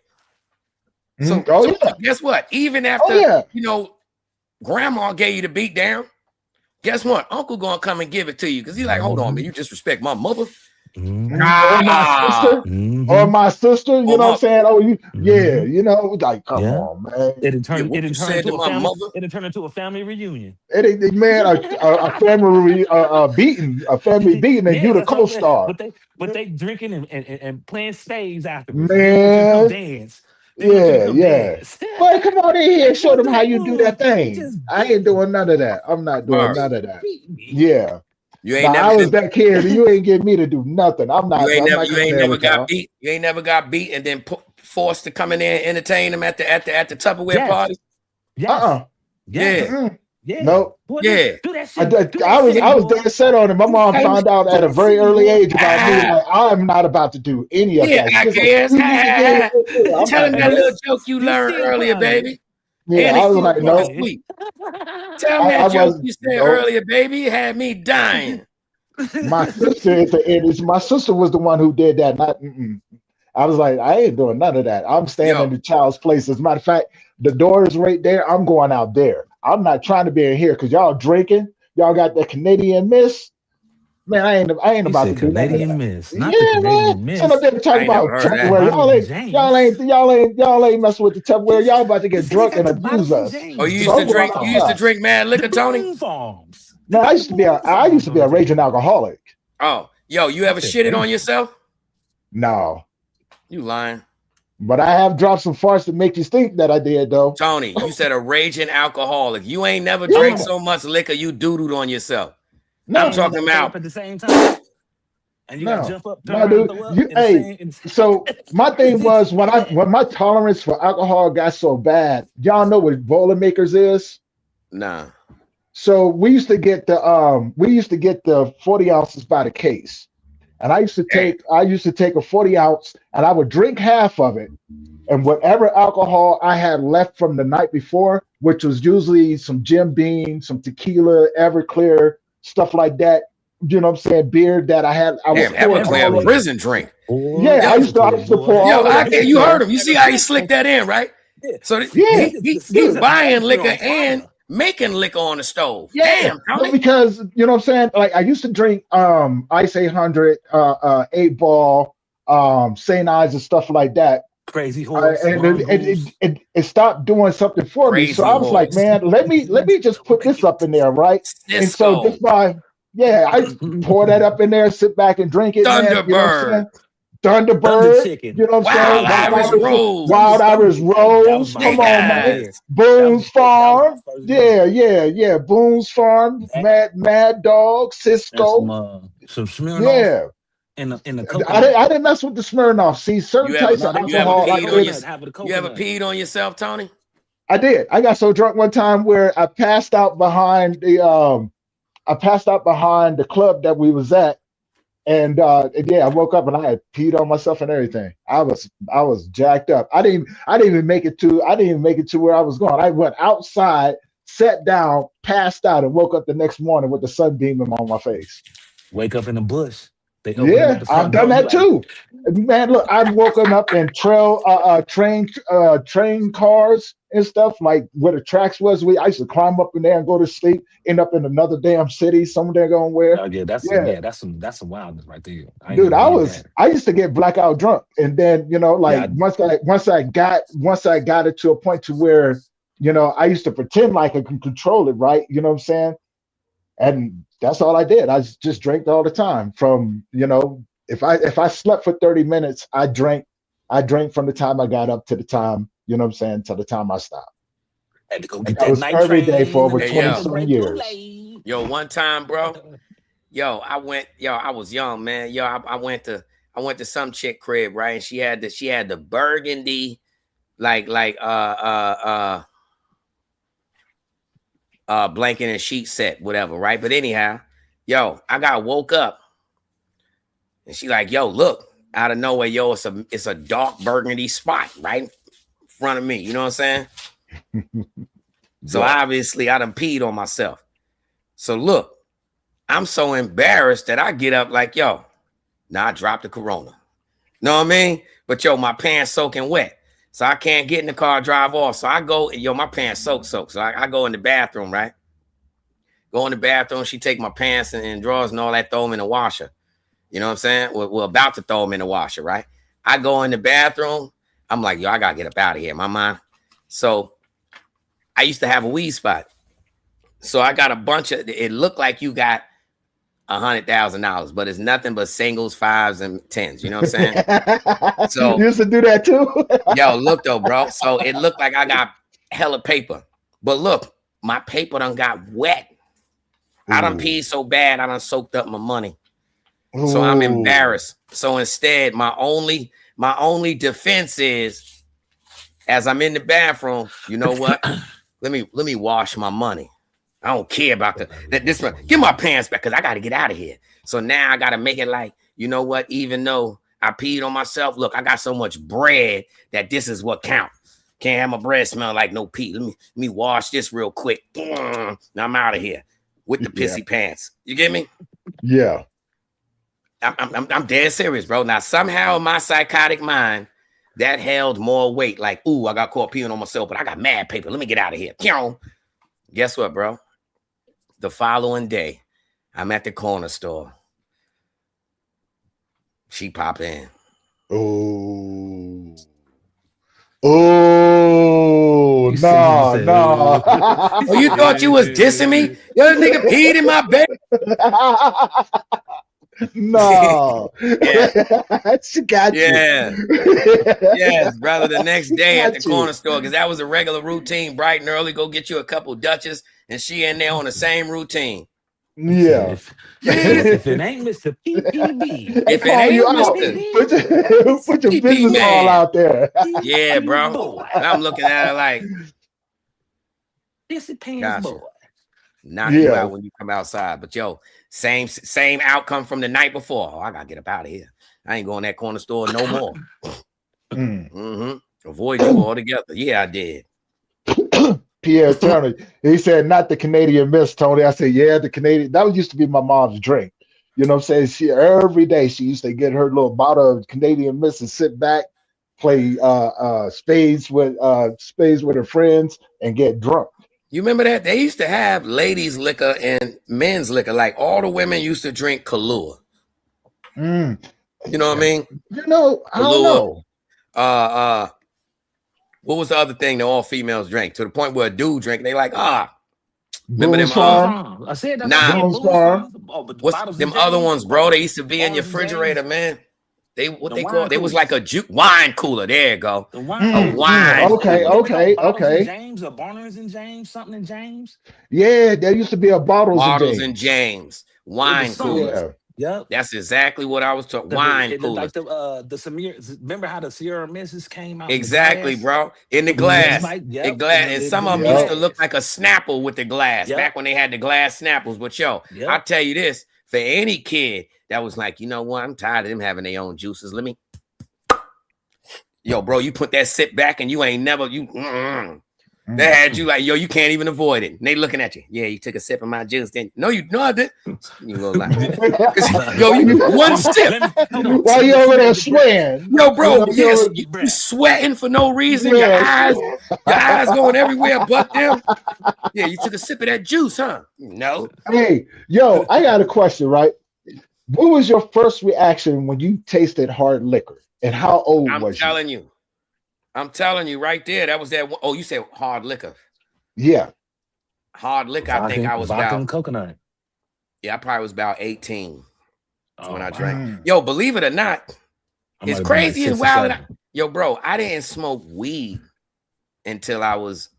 So, guess what? Even after you know, grandma gave you the beat down, guess what? Uncle gonna come and give it to you because he's like, hold on, man, you disrespect my mother. Or my sister, you know what I'm saying? Oh, you know, like, come on, man. It'd turn into a family reunion. Man, a family beating, and you the co-star. But they drinking and playing spades afterwards. Man, dance. Yeah. Boy, come on in here and show them how you do that thing. I ain't doing none of that. I'm not doing none of that. Yeah. You ain't never I was that kid. You ain't get me to do nothing. I'm not. You ain't never got beat. You ain't never got beat and then forced to come in there and entertain them at the Tupperware party. Yeah. Yeah. No. Yeah. I was dead set on it. My mom found out at a very early age about me. Like, I'm not about to do any of that. Tell him that little joke you learned earlier, baby. Yeah, I was like, no. Tell me that joke you said earlier, baby. It had me dying. My sister my sister was the one who did that. I was like, I ain't doing none of that. I'm staying in the child's place. As a matter of fact, the door is right there. I'm going out there. I'm not trying to be in here because y'all drinking. Y'all got the Canadian Miss. Man, I ain't about to do Canadian Miss. Not the Canadian Miss. So they're talking about Tupperware. Y'all ain't messing with the Tupperware. Y'all about to get drunk and abuse us. Oh, you used to drink mad liquor, Tony? No, I used to be a raging alcoholic. Oh, yo, you ever shitted on yourself? No. You lying. But I have dropped some farts that make you think that I did, though. Tony, you said a raging alcoholic. You ain't never drank so much liquor you doodled on yourself. No, I'm talking about at the same time. And you gotta jump up, So my thing was when my tolerance for alcohol got so bad, y'all know what Boilermakers is? Nah. So we used to get the 40 ounces by the case. And I used to take a 40 ounce and I would drink half of it. And whatever alcohol I had left from the night before, which was usually some Jim Beam, some tequila, Everclear, stuff like that. You know what I'm saying? Beer that I had. Everclear prison drink. Yeah, I used to pour all that. You heard him. You see how he slicked that in, right? So he's buying liquor and making liquor on the stove. Yeah. Damn, because you know what I'm saying? Like I used to drink Ice 800, 8 Ball, St. Ives and stuff like that. Crazy Horse. And it stopped doing something for me. So I was like, man, let me just put this up in there, right? And so just by I pour that up in there, sit back and drink it. Thunderbird. Thunderbird. You know what I'm saying? Wild Irish Rose. Come on, man. Boone's Farm. Yeah. Boone's Farm. Mad Dog. Cisco. Some Smirnoff. In the I didn't mess with the Smirnoff. See, certain types of alcohol. You ever peed on yourself, Tony? I did. I got so drunk one time where I passed out behind the club that we was at, and I woke up and I had peed on myself and everything. I was jacked up. I didn't even make it to where I was going. I went outside, sat down, passed out, and woke up the next morning with the sun beaming on my face. Wake up in the bush. I've done that too. Man, look, I've woken up in train cars and stuff, like where the tracks was. I used to climb up in there and go to sleep, end up in another damn city, somewhere going where. That's some wildness right there. Dude, I used to get blackout drunk, and then once I got it to a point to where I used to pretend like I can control it, right? You know what I'm saying? And that's all I did. I just drank all the time. From if I slept for 30 minutes, I drank from the time I got up to the time, you know what I'm saying, to the time I stopped. Had to go get that was every day for over 20-some years. Yo, one time, bro. I was young, man. I went to some chick crib, right? And she had the burgundy, blanket and sheet set, whatever, right? But anyhow, I got woke up and she like, yo, look, out of nowhere, yo, it's a dark burgundy spot right in front of me. You know what I'm saying? So obviously I done peed on myself. So look, I'm so embarrassed that I get up like, yo, now I dropped the Corona. Know what I mean? But yo, my pants soaking wet. So I can't get in the car, drive off. So I go, yo, my pants soak. So I go in the bathroom, right? Go in the bathroom. She take my pants and drawers and all that, throw them in the washer. You know what I'm saying? We're about to throw them in the washer, right? I go in the bathroom. I'm like, yo, I got to get up out of here. My mind. So I used to have a weed spot. So I got a bunch of, it looked like you got $100,000, but it's nothing but singles, fives, and tens. You know what I'm saying? So you used to do that too? Yo, look though, bro. So it looked like I got hella paper. But look, my paper done got wet. I done peed so bad, I done soaked up my money. So I'm embarrassed. So instead, my only defense is, as I'm in the bathroom, you know what? let me wash my money. I don't care about this one. Give my pants back because I got to get out of here. So now I got to make it like, you know what? Even though I peed on myself, look, I got so much bread that this is what counts. Can't have my bread smell like no pee. Let me wash this real quick. Now I'm out of here with the pissy pants. You get me? Yeah. I'm dead serious, bro. Now, somehow in my psychotic mind, that held more weight. Like, ooh, I got caught peeing on myself, but I got mad paper. Let me get out of here. Guess what, bro? The following day, I'm at the corner store. She popped in. Oh, no. Oh, you thought you was dissing me? Yo, nigga peed in my bed. No. She got you. Yes, brother. The next day at the corner store, because that was a regular routine. Bright and early, go get you a couple Dutchess, and she in there on the same routine. Yeah. If it ain't Mr. PPB, if it ain't Mr. Put your business all out there. Yeah, bro. And I'm looking at her like, this is pants boy. Knock you out when you come outside. But yo, same outcome from the night before. Oh, I gotta get up out of here. I ain't going to that corner store no more. Avoid you altogether. Yeah, I did. Pierre Turner, he said, not the Canadian Miss, Tony. I said, yeah, the Canadian. That used to be my mom's drink. You know what I'm saying? Every day she used to get her little bottle of Canadian Miss and sit back, play spades with her friends, and get drunk. You remember that? They used to have ladies' liquor and men's liquor. Like all the women used to drink Kahlua. You know what I mean? You know, I don't know. What was the other thing that all females drank? To the point where a dude drank, they like, remember them? I said that. What's them other ones, bro? They used to be in your refrigerator, man. They was like a wine cooler. There you go. The wine. Wine. Okay. James or Barnes and James, something in James. Yeah, there used to be a Bottles and James. Wine cooler. Yep. That's exactly what I was talking. Wine cooler. Like the Samir. Remember how the Sierra Misses came out? Exactly, bro. In the glass. And some of them used to look like a Snapple with the glass. Back when they had the glass Snapples. But yo, I'll tell you this: for any kid that was like, you know what, I'm tired of them having their own juices. Let me. Yo, bro, you put that sip back and you ain't never They had you like, yo, you can't even avoid it. And they looking at you. Yeah, you took a sip of my juice. Then no, I didn't. You go like, yo, you one sip. While you over there sweating. Yo, bro, yes, you sweating for no reason. Your eyes going everywhere but them. Yeah, you took a sip of that juice, huh? No. Hey, yo, I got a question, right? What was your first reaction when you tasted hard liquor? And how old was you? I'm telling you right there. That was that. Oh, you said hard liquor. Yeah. Hard liquor. I think I was about coconut. Yeah, I probably was about 18 when I drank. Yo, believe it or not, it's crazy and wild. Yo, bro, I didn't smoke weed until I was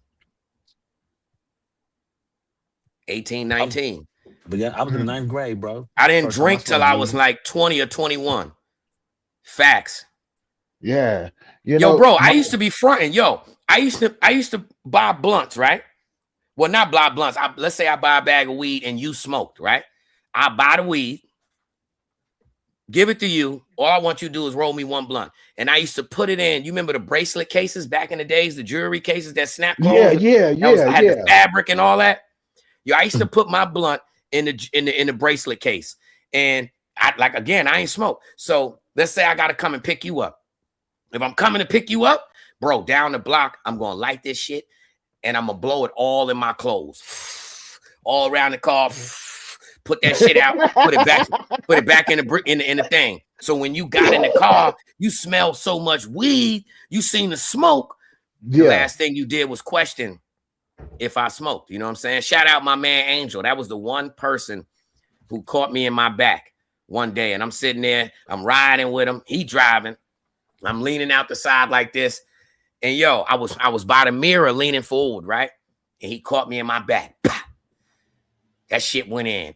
18, 19. But yeah, I was in the 9th grade, bro. I didn't drink till I was like 20 or 21. Facts. Yeah. Yo, bro, I used to be fronting. Yo, I used to buy blunts, right? Well, not buy blunts. Let's say I buy a bag of weed and you smoked, right? I buy the weed. give it to you. All I want you to do is roll me one blunt. And I used to put it in. You remember the bracelet cases back in the days, the jewelry cases that snap closed? Yeah. Had the fabric and all that. I used to put my blunt in the bracelet case. And I ain't smoke. So let's say I gotta come and pick you up. If I'm coming to pick you up, bro, down the block, I'm gonna light this shit and I'm gonna blow it all in my clothes, all around the car. Put that shit out, put it back in the thing. So when you got in the car, you smell so much weed, you seen the smoke. The last thing you did was question if I smoked. You know what I'm saying? Shout out my man Angel. That was the one person who caught me in my back one day. And I'm sitting there, I'm riding with him. He driving. I'm leaning out the side like this. And I was by the mirror leaning forward, right? And he caught me in my back. That shit went in.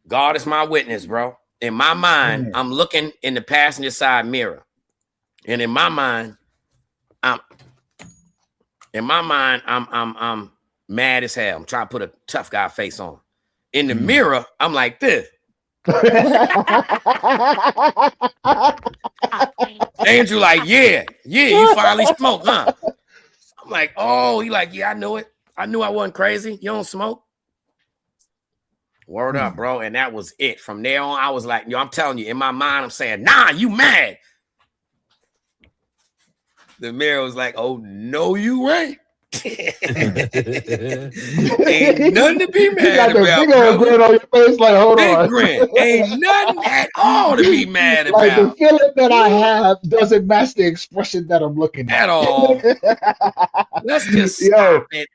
God is my witness, bro. In my mind, I'm looking in the passenger side mirror. And in my mind, I'm mad as hell. I'm trying to put a tough guy face on. In the mirror, I'm like this. Andrew like, yeah, you finally smoked, huh? I'm like, oh, he like, yeah, I knew it. I knew I wasn't crazy. You don't smoke? Word up, bro. And that was it. From there on, I was like, I'm telling you, in my mind, I'm saying, nah, you mad. The mirror was like, oh, no, you ain't. Ain't nothing to be mad about. Big old grin on your face, like, hold on. Grin. Ain't nothing at all to be mad about. Like the feeling that I have doesn't match the expression that I'm looking at all. Let's just stop it.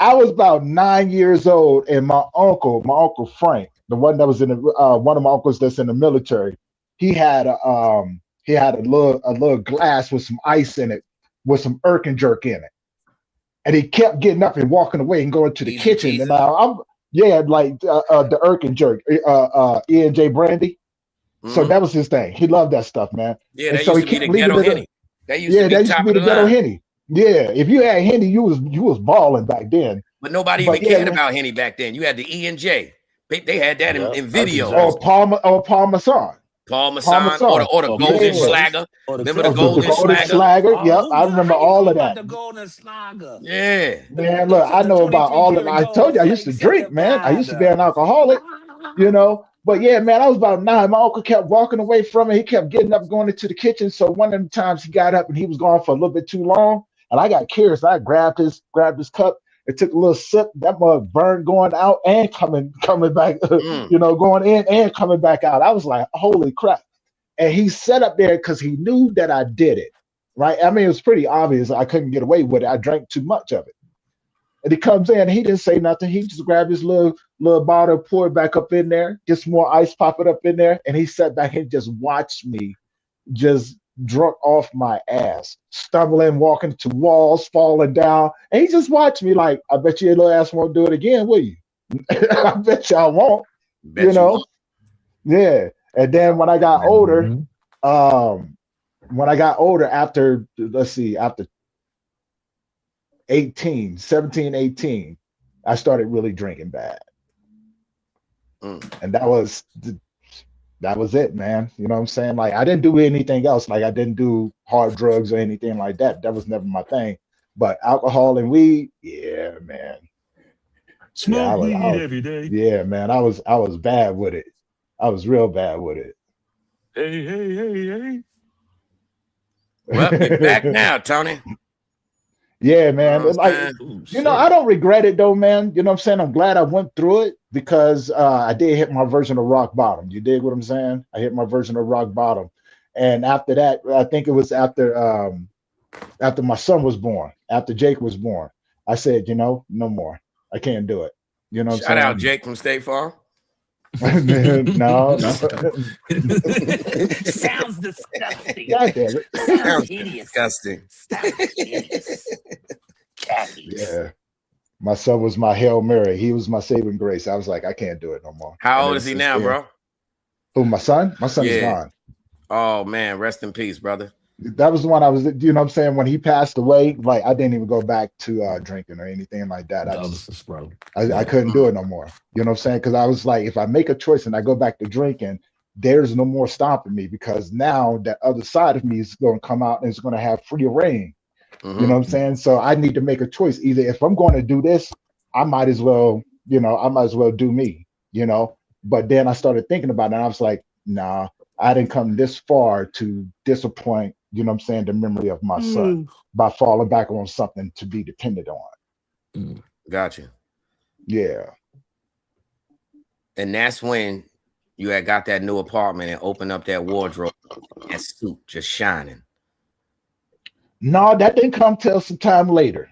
I was about 9 years old, and my uncle Frank, the one that was in the one of my uncles that's in the military, he had a little glass with some ice in it, with some irk and jerk in it, and he kept getting up and walking away and going to the kitchen. And I'm the irk and jerk, E&J Brandy. So that was his thing. He loved that stuff, man. Yeah, that used to be the ghetto Henny. That used to be the ghetto Henny. Yeah, if you had Henny, you was balling back then. But nobody even cared about Henny back then. You had the E&J. They had that in video. Or Parmesan. Parmesan or the Golden Slagger. Remember the Golden Slagger? Yep, I remember all of that. The Golden Slagger. Yeah. Man, look, I know about all of it. I told you I used to drink, man. I used to be an alcoholic, But yeah, man, I was about 9. My uncle kept walking away from it. He kept getting up, going into the kitchen. So one of the times he got up and he was gone for a little bit too long. And I got curious. I grabbed his cup and took a little sip. That mug burned going out and coming back, going in and coming back out. I was like, holy crap. And he sat up there because he knew that I did it, right? I mean, it was pretty obvious. I couldn't get away with it. I drank too much of it. And he comes in, he didn't say nothing. He just grabbed his little bottle, poured it back up in there, get some more ice, pop it up in there. And he sat back and just watched me just drunk off my ass, stumbling, walking to walls, falling down. And he just watched me like, I bet your little ass won't do it again, will you? I bet y'all won't, Won't. Yeah. And then when I got older, after 17, 18, I started really drinking bad. And that was it, man. You know what I'm saying? Like, I didn't do anything else. Like, I didn't do hard drugs or anything like that. That was never my thing. But alcohol and weed, yeah, man. Smoke weed every day. Yeah, man. I was bad with it. I was real bad with it. Hey. Well, you're back now, Tony. Yeah, man. I don't regret it though, man. You know what I'm saying? I'm glad I went through it because I did hit my version of rock bottom. You dig what I'm saying? I hit my version of rock bottom. And after that, I think it was after my son was born, after Jake was born, I said, no more. I can't do it. You know what I'm saying? Shout out Jake from State Farm. No. Sounds disgusting. God damn it. Sounds disgusting. Yeah. My son was my Hail Mary. He was my saving grace. I was like, I can't do it no more. How old is he now, bro? Who, my son? My son is gone. Oh, man. Rest in peace, brother. That was the one I was, you know what I'm saying? When he passed away, like, I didn't even go back to drinking or anything like that. I couldn't do it no more. You know what I'm saying? Because I was like, if I make a choice and I go back to drinking, there's no more stopping me, because now that other side of me is going to come out and it's going to have free reign. Mm-hmm. You know what I'm saying? So I need to make a choice. Either if I'm going to do this, I might as well do me, you know. But then I started thinking about it, and I was like, nah, I didn't come this far to disappoint, you know what I'm saying, the memory of my son by falling back on something to be dependent on. Gotcha. Yeah. And that's when you had got that new apartment and opened up that wardrobe, that suit just shining. No, that didn't come till some time later.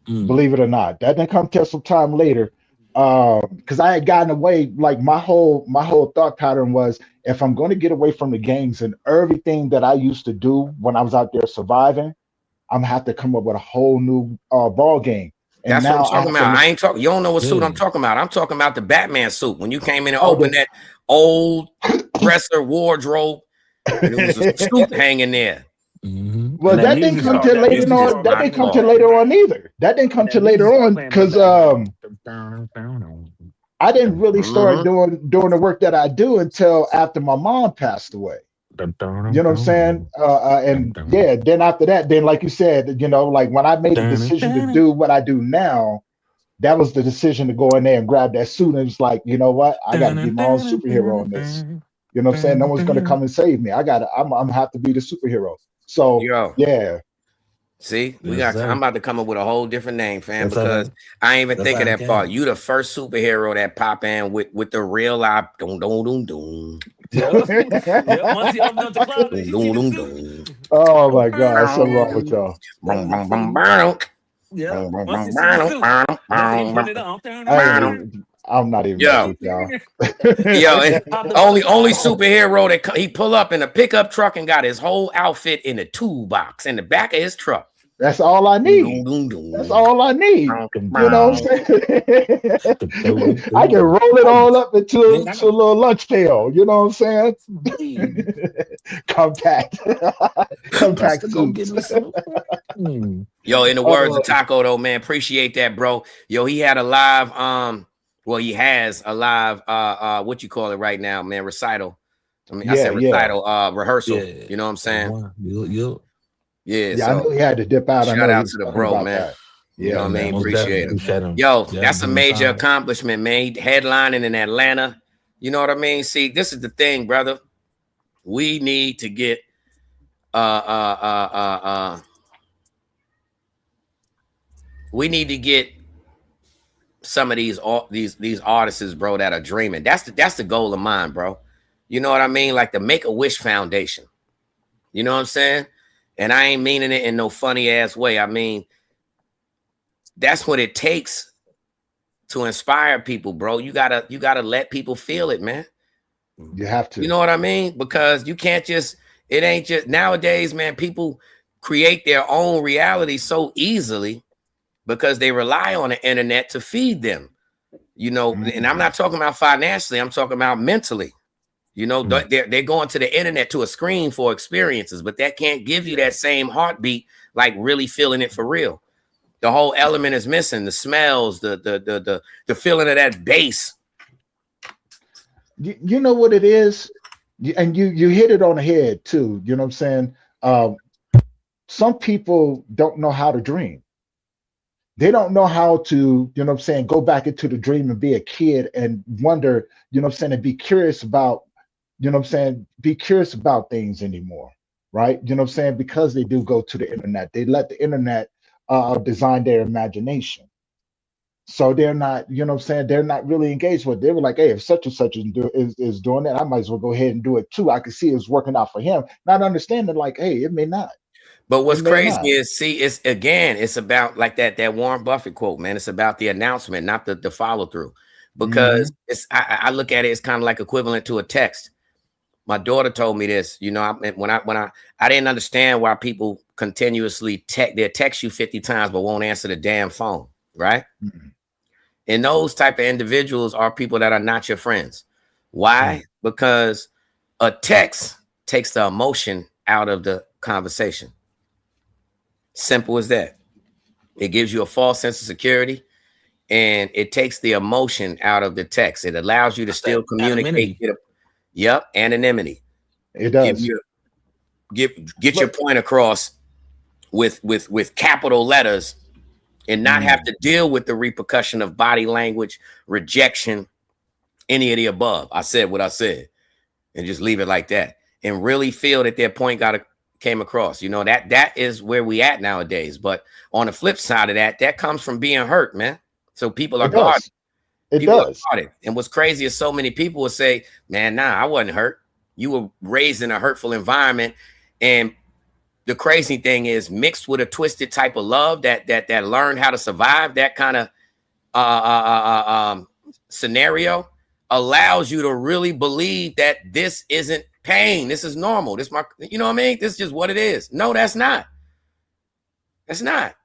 Believe it or not, that didn't come till some time later. Because I had gotten away. Like my whole thought pattern was, if I'm going to get away from the gangs and everything that I used to do when I was out there surviving, I'm gonna have to come up with a whole new ball game. And that's now what I'm talking about. I ain't talking. You don't know what suit I'm talking about. I'm talking about the Batman suit. When you came in and opened that old dresser wardrobe, there was a suit hanging there. Well, that didn't come till later on. That didn't come till later on either. That didn't come till later on because I didn't really start doing the work that I do until after my mom passed away. You know what I'm saying? And yeah, then after that, then like you said, you know, like when I made the decision to do what I do now, that was the decision to go in there and grab that suit, and it's like, you know what? I got to be my own superhero on this. You know what I'm saying? No one's going to come and save me. I'm have to be the superhero. So yeah. See, I'm about to come up with a whole different name, fam, because I ain't even think of that part. You the first superhero that pop in with the real eye. Once he opened up the closet, oh my God, something wrong with y'all. I'm not even with y'all. only superhero that he pull up in a pickup truck and got his whole outfit in a toolbox in the back of his truck. That's all I need. That's all I need. You know what I'm saying? I can roll it all up into a little lunch pail. You know what I'm saying? Compact. Compact suits. Yo, in the words of Taco, though, man, appreciate that, bro. Yo, he had a live, well, he has a live, what you call it right now, man, recital. I mean, I said recital, rehearsal. You know what I'm saying? Yeah, I know he had to dip out. Shout out to the bro, man. You know what I mean? Appreciate it. Yo, that's a major accomplishment, man. Headlining in Atlanta. You know what I mean? See, this is the thing, brother. We need to get we need to get some of these artists, bro, that are dreaming. That's the goal of mine, bro. You know what I mean? Like the Make-A-Wish Foundation. You know what I'm saying? And I ain't meaning it in no funny ass way. I mean, that's what it takes to inspire people, bro. You gotta let people feel it, man. You have to. You know what I mean? Because you can't just, it ain't just nowadays, man, people create their own reality so easily because they rely on the internet to feed them. You know, and I'm not talking about financially, I'm talking about mentally. You know, they're going to the internet to a screen for experiences, but that can't give you that same heartbeat, like really feeling it for real. The whole element is missing. The smells, the feeling of that bass. You know what it is? And you hit it on the head too. You know what I'm saying? Some people don't know how to dream. They don't know how to, you know what I'm saying, go back into the dream and be a kid and wonder, you know what I'm saying, and be curious about, you know what I'm saying, be curious about things anymore, right? You know what I'm saying? Because they do go to the internet. They let the internet design their imagination. So they're not, you know what I'm saying, they're not really engaged with it. They were like, hey, if such and such is doing that, I might as well go ahead and do it too. I can see it's working out for him. Not understanding like, hey, it may not. But what's crazy is, see, it's about like that Warren Buffett quote, man. It's about the announcement, not the follow through. Because I look at it, it's kind of like equivalent to a text. My daughter told me this, you know, when I didn't understand why people continuously text you 50 times but won't answer the damn phone, right? And those type of individuals are people that are not your friends. Why? Because a text takes the emotion out of the conversation. Simple as that. It gives you a false sense of security, and it takes the emotion out of the text. It allows you to still communicate. Yep, anonymity. It does. Get your point across with capital letters, and not have to deal with the repercussion of body language, rejection, any of the above. I said what I said, and just leave it like that, and really feel that their point came across. You know, that is where we at nowadays. But on the flip side of that comes from being hurt, man. So people are guarded. It does. And what's crazy is so many people will say, man, nah, I wasn't hurt. You were raised in a hurtful environment. And the crazy thing is, mixed with a twisted type of love that learned how to survive that kind of scenario, allows you to really believe that this isn't pain. This is normal. This you know what I mean? This is just what it is. No, that's not. That's not.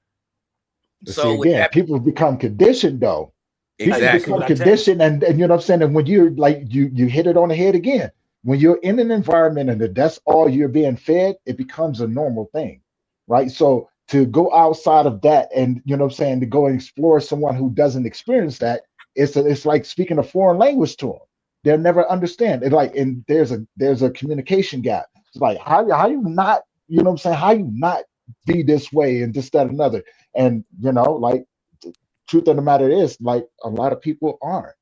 But so see, again, people become conditioned though. Exactly. People become conditioned, and you know what I'm saying? And when you're like, you hit it on the head again. When you're in an environment and that's all you're being fed, it becomes a normal thing, right? So to go outside of that and, you know what I'm saying, to go and explore someone who doesn't experience that, it's like speaking a foreign language to them. They'll never understand it. Like, and there's a communication gap. It's like, how you not, you know what I'm saying? How you not be this way and this, that, another. And, you know, like, the truth of the matter is, like, a lot of people aren't.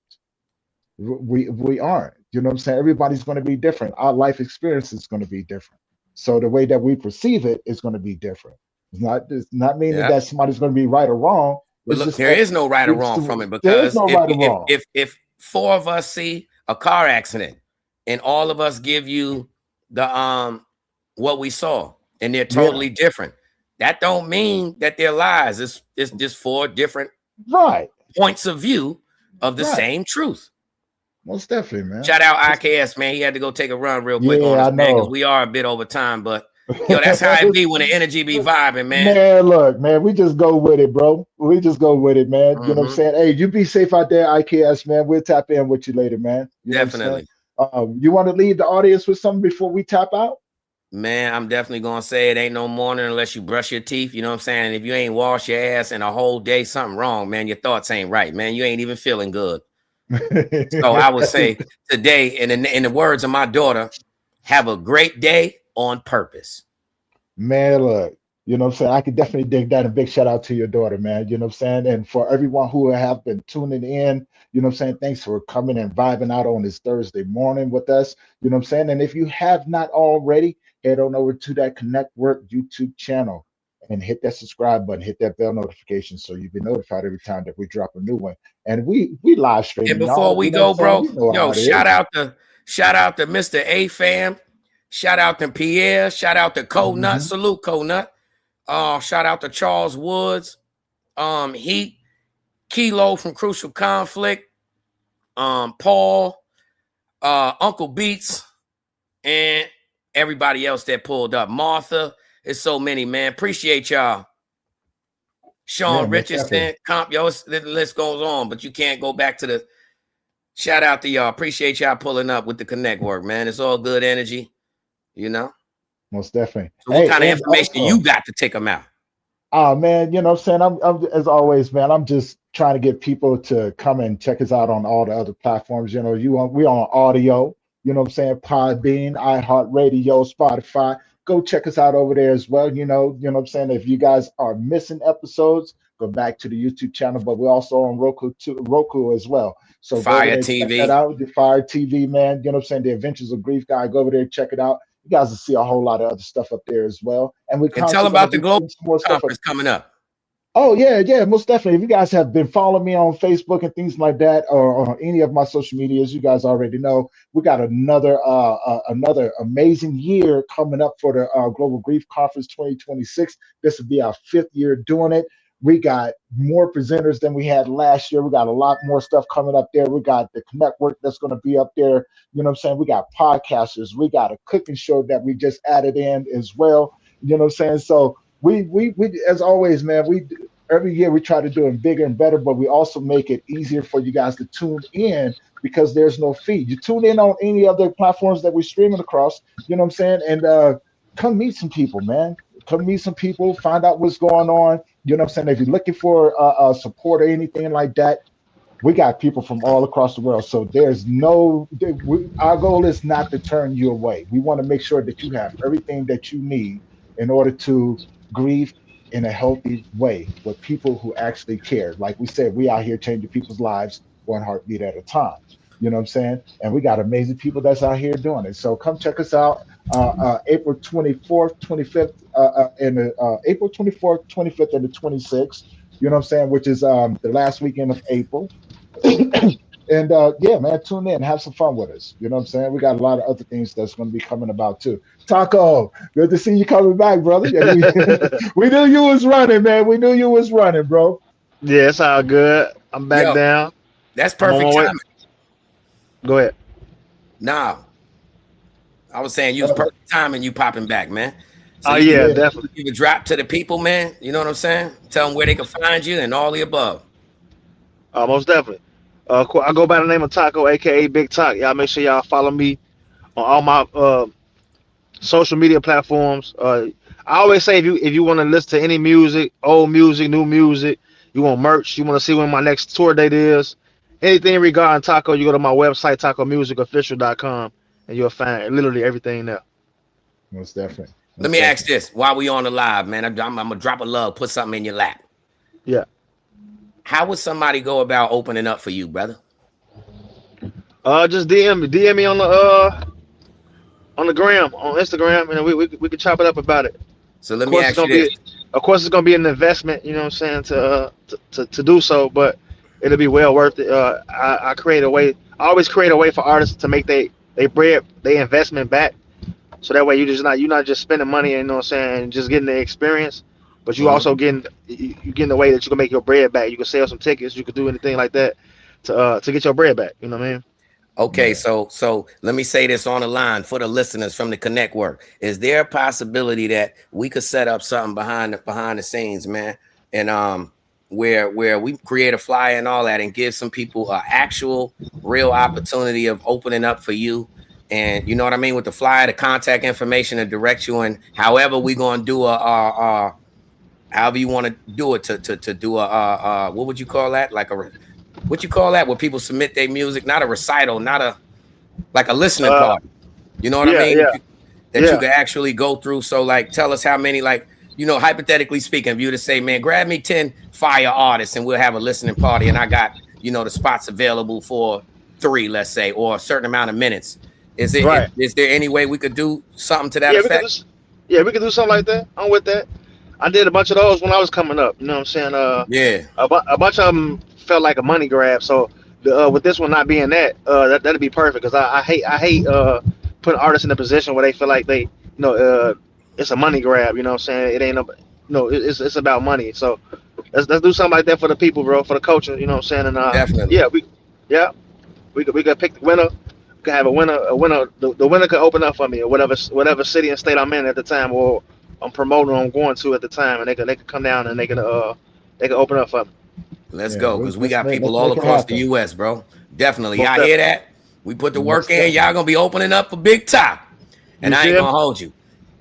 We aren't. You know what I'm saying? Everybody's going to be different. Our life experience is going to be different. So the way that we perceive it is going to be different. It's not meaning that somebody's going to be right or wrong. But look, there is no right or wrong from it, because if four of us see a car accident and all of us give you the what we saw and they're totally different, that don't mean that they're lies. It's just four different points of view of the same truth. Most definitely, man. Shout out IKS, man. He had to go take a run real quick on us, man, because we are a bit over time. But yo, that's how it be when the energy be vibing, man. Man, look, man, we just go with it, bro. We just go with it, man. You know what I'm saying? Hey, you be safe out there, IKS, man. We'll tap in with you later, man. You definitely. You want to leave the audience with something before we tap out? Man, I'm definitely gonna say it ain't no morning unless you brush your teeth. You know what I'm saying? If you ain't wash your ass in a whole day, something wrong, man. Your thoughts ain't right, man. You ain't even feeling good. So I would say today, in the words of my daughter, have a great day on purpose. Man, look, you know what I'm saying? I could definitely dig that. A big shout out to your daughter, man. You know what I'm saying? And for everyone who have been tuning in, you know what I'm saying? Thanks for coming and vibing out on this Thursday morning with us. You know what I'm saying? And if you have not already, head on over to that Connect Work YouTube channel and hit that subscribe button, hit that bell notification so you'll be notified every time that we drop a new one. And we live stream. And before we go, bro, yo, shout out to Mr. A Fam, shout out to Pierre, shout out to Conut, salute Conut. Shout out to Charles Woods, Heat, Kilo from Crucial Conflict, Paul, Uncle Beats, and everybody else that pulled up. Martha, it's so many, man. Appreciate y'all. Sean Richardson, Comp, yo, the list goes on, but you can't go back to the shout out to y'all. Appreciate y'all pulling up with the Connect Work, man. It's all good energy, you know. Most definitely. So what kind of information you got to take them out? Oh man, you know what I'm saying? I'm as always, man, I'm just trying to get people to come and check us out on all the other platforms. You know, we on audio, you know what I'm saying? Podbean, iHeartRadio, Spotify. Go check us out over there as well. You know what I'm saying? If you guys are missing episodes, go back to the YouTube channel, but we're also on Roku as well. So Fire TV. Check that out. The Fire TV, man. You know what I'm saying? The Adventures of Grief Guy. Go over there, check it out. You guys will see a whole lot of other stuff up there as well. And we tell them about the Global Conference coming up. Oh, yeah, most definitely. If you guys have been following me on Facebook and things like that, or on any of my social medias, you guys already know we got another amazing year coming up for the Global Grief Conference 2026. This will be our 5th year doing it. We got more presenters than we had last year. We got a lot more stuff coming up there. We got the Connect Work that's going to be up there. You know what I'm saying? We got podcasters. We got a cooking show that we just added in as well. You know what I'm saying? So we as always, man, every year we try to do it bigger and better, but we also make it easier for you guys to tune in because there's no fee. You tune in on any other platforms that we're streaming across, you know what I'm saying? And come meet some people, man. Come meet some people, find out what's going on. You know what I'm saying? If you're looking for support or anything like that, we got people from all across the world. So there's no, our goal is not to turn you away. We want to make sure that you have everything that you need in order to grieve in a healthy way with people who actually care. Like we said, we out here changing people's lives one heartbeat at a time. You know what I'm saying? And we got amazing people that's out here doing it. So come check us out April 24th, 25th, and April 24th, 25th, and the 26th. You know what I'm saying? Which is the last weekend of April. And yeah, man, tune in, have some fun with us. You know what I'm saying? We got a lot of other things that's going to be coming about too. Taco, good to see you coming back, brother. Yeah, we knew you was running, man. We knew you was running, bro. Yeah, it's all good. I'm back down. That's perfect timing. Go ahead. Nah, I was saying you was perfect timing. You popping back, man. So yeah, definitely. You can drop to the people, man. You know what I'm saying? Tell them where they can find you and all the above. Most definitely. I go by the name of Taco, aka Big Talk. Y'all make sure y'all follow me on all my social media platforms. I always say if you want to listen to any music, old music, new music, you want merch, you want to see when my next tour date is, anything regarding Taco, you go to my website, tacomusicofficial.com, and you'll find literally everything there. Most definitely. Let me ask this while we on the live, man. I'm gonna drop a love, put something in your lap. Yeah. How would somebody go about opening up for you, brother? Just DM me on the gram, on Instagram, and we can chop it up about it. So let me ask you this. Of course, it's gonna be an investment, you know what I'm saying, to do so, but it'll be well worth it. I create a way. I always create a way for artists to make they investment back, so that way you're not just spending money, you know what I'm saying, just getting the experience, but you also getting the way that you can make your bread back. You can sell some tickets, you can do anything like that to get your bread back. You know what I mean? Okay, so let me say this on the line for the listeners from the Connect Work. Is there a possibility that we could set up something behind the scenes, man, and where we create a flyer and all that, and give some people an actual real opportunity of opening up for you? And you know what I mean, with the flyer, the contact information to direct you, and however we gonna do however you want to do it to do what would you call that? Like what you call that? Where people submit their music, not a recital, like a listening party. You know what I mean? Yeah. You can actually go through. So like, tell us how many, like, you know, hypothetically speaking, if you to say, man, grab me 10 fire artists and we'll have a listening party, and I got, you know, the spots available for 3, let's say, or a certain amount of minutes. Is there any way we could do something to that effect? We could do something like that. I'm with that. I did a bunch of those when I was coming up. You know what I'm saying? A bunch of them felt like a money grab. So with this one not being that'd be perfect, because I hate putting artists in a position where they feel like they, you know, it's a money grab. You know what I'm saying? It ain't it's about money. So let's do something like that for the people, bro, for the culture. You know what I'm saying? And definitely. We could pick the winner. We could have a winner. The winner could open up for me, or whatever city and state I'm in at the time, or I'm promoting, I'm going to at the time, and they could come down and they can open up for me. Let's go, because we got people all across the U.S., bro. Definitely, y'all hear that? We put the work in. Y'all gonna be opening up for Big Top, and I ain't gonna hold you.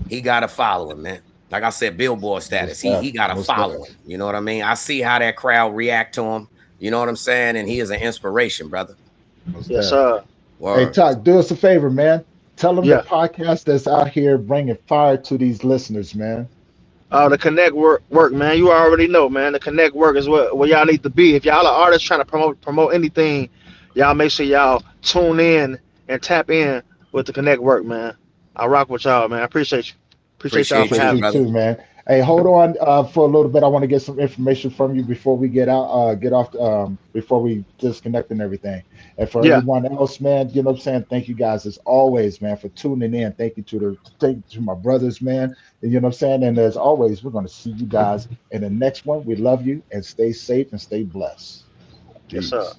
He got a following, man. Like I said, Billboard status. He got a following. You know what I mean? I see how that crowd react to him. You know what I'm saying? And he is an inspiration, brother. Yes, sir. Hey, Talk, do us a favor, man. Tell them the podcast that's out here bringing fire to these listeners, man. The Connect work, man. You already know, man. The Connect Work is where y'all need to be. If y'all are artists trying to promote anything, y'all make sure y'all tune in and tap in with the Connect Work, man. I rock with y'all, man. I appreciate you. Appreciate y'all for having me, too, man. Hey, hold on for a little bit. I want to get some information from you before we get off, before we disconnect and everything. And for everyone else, man, you know what I'm saying? Thank you guys as always, man, for tuning in. Thank you to my brothers, man. And you know what I'm saying? And as always, we're going to see you guys in the next one. We love you, and stay safe and stay blessed. Yes, sir.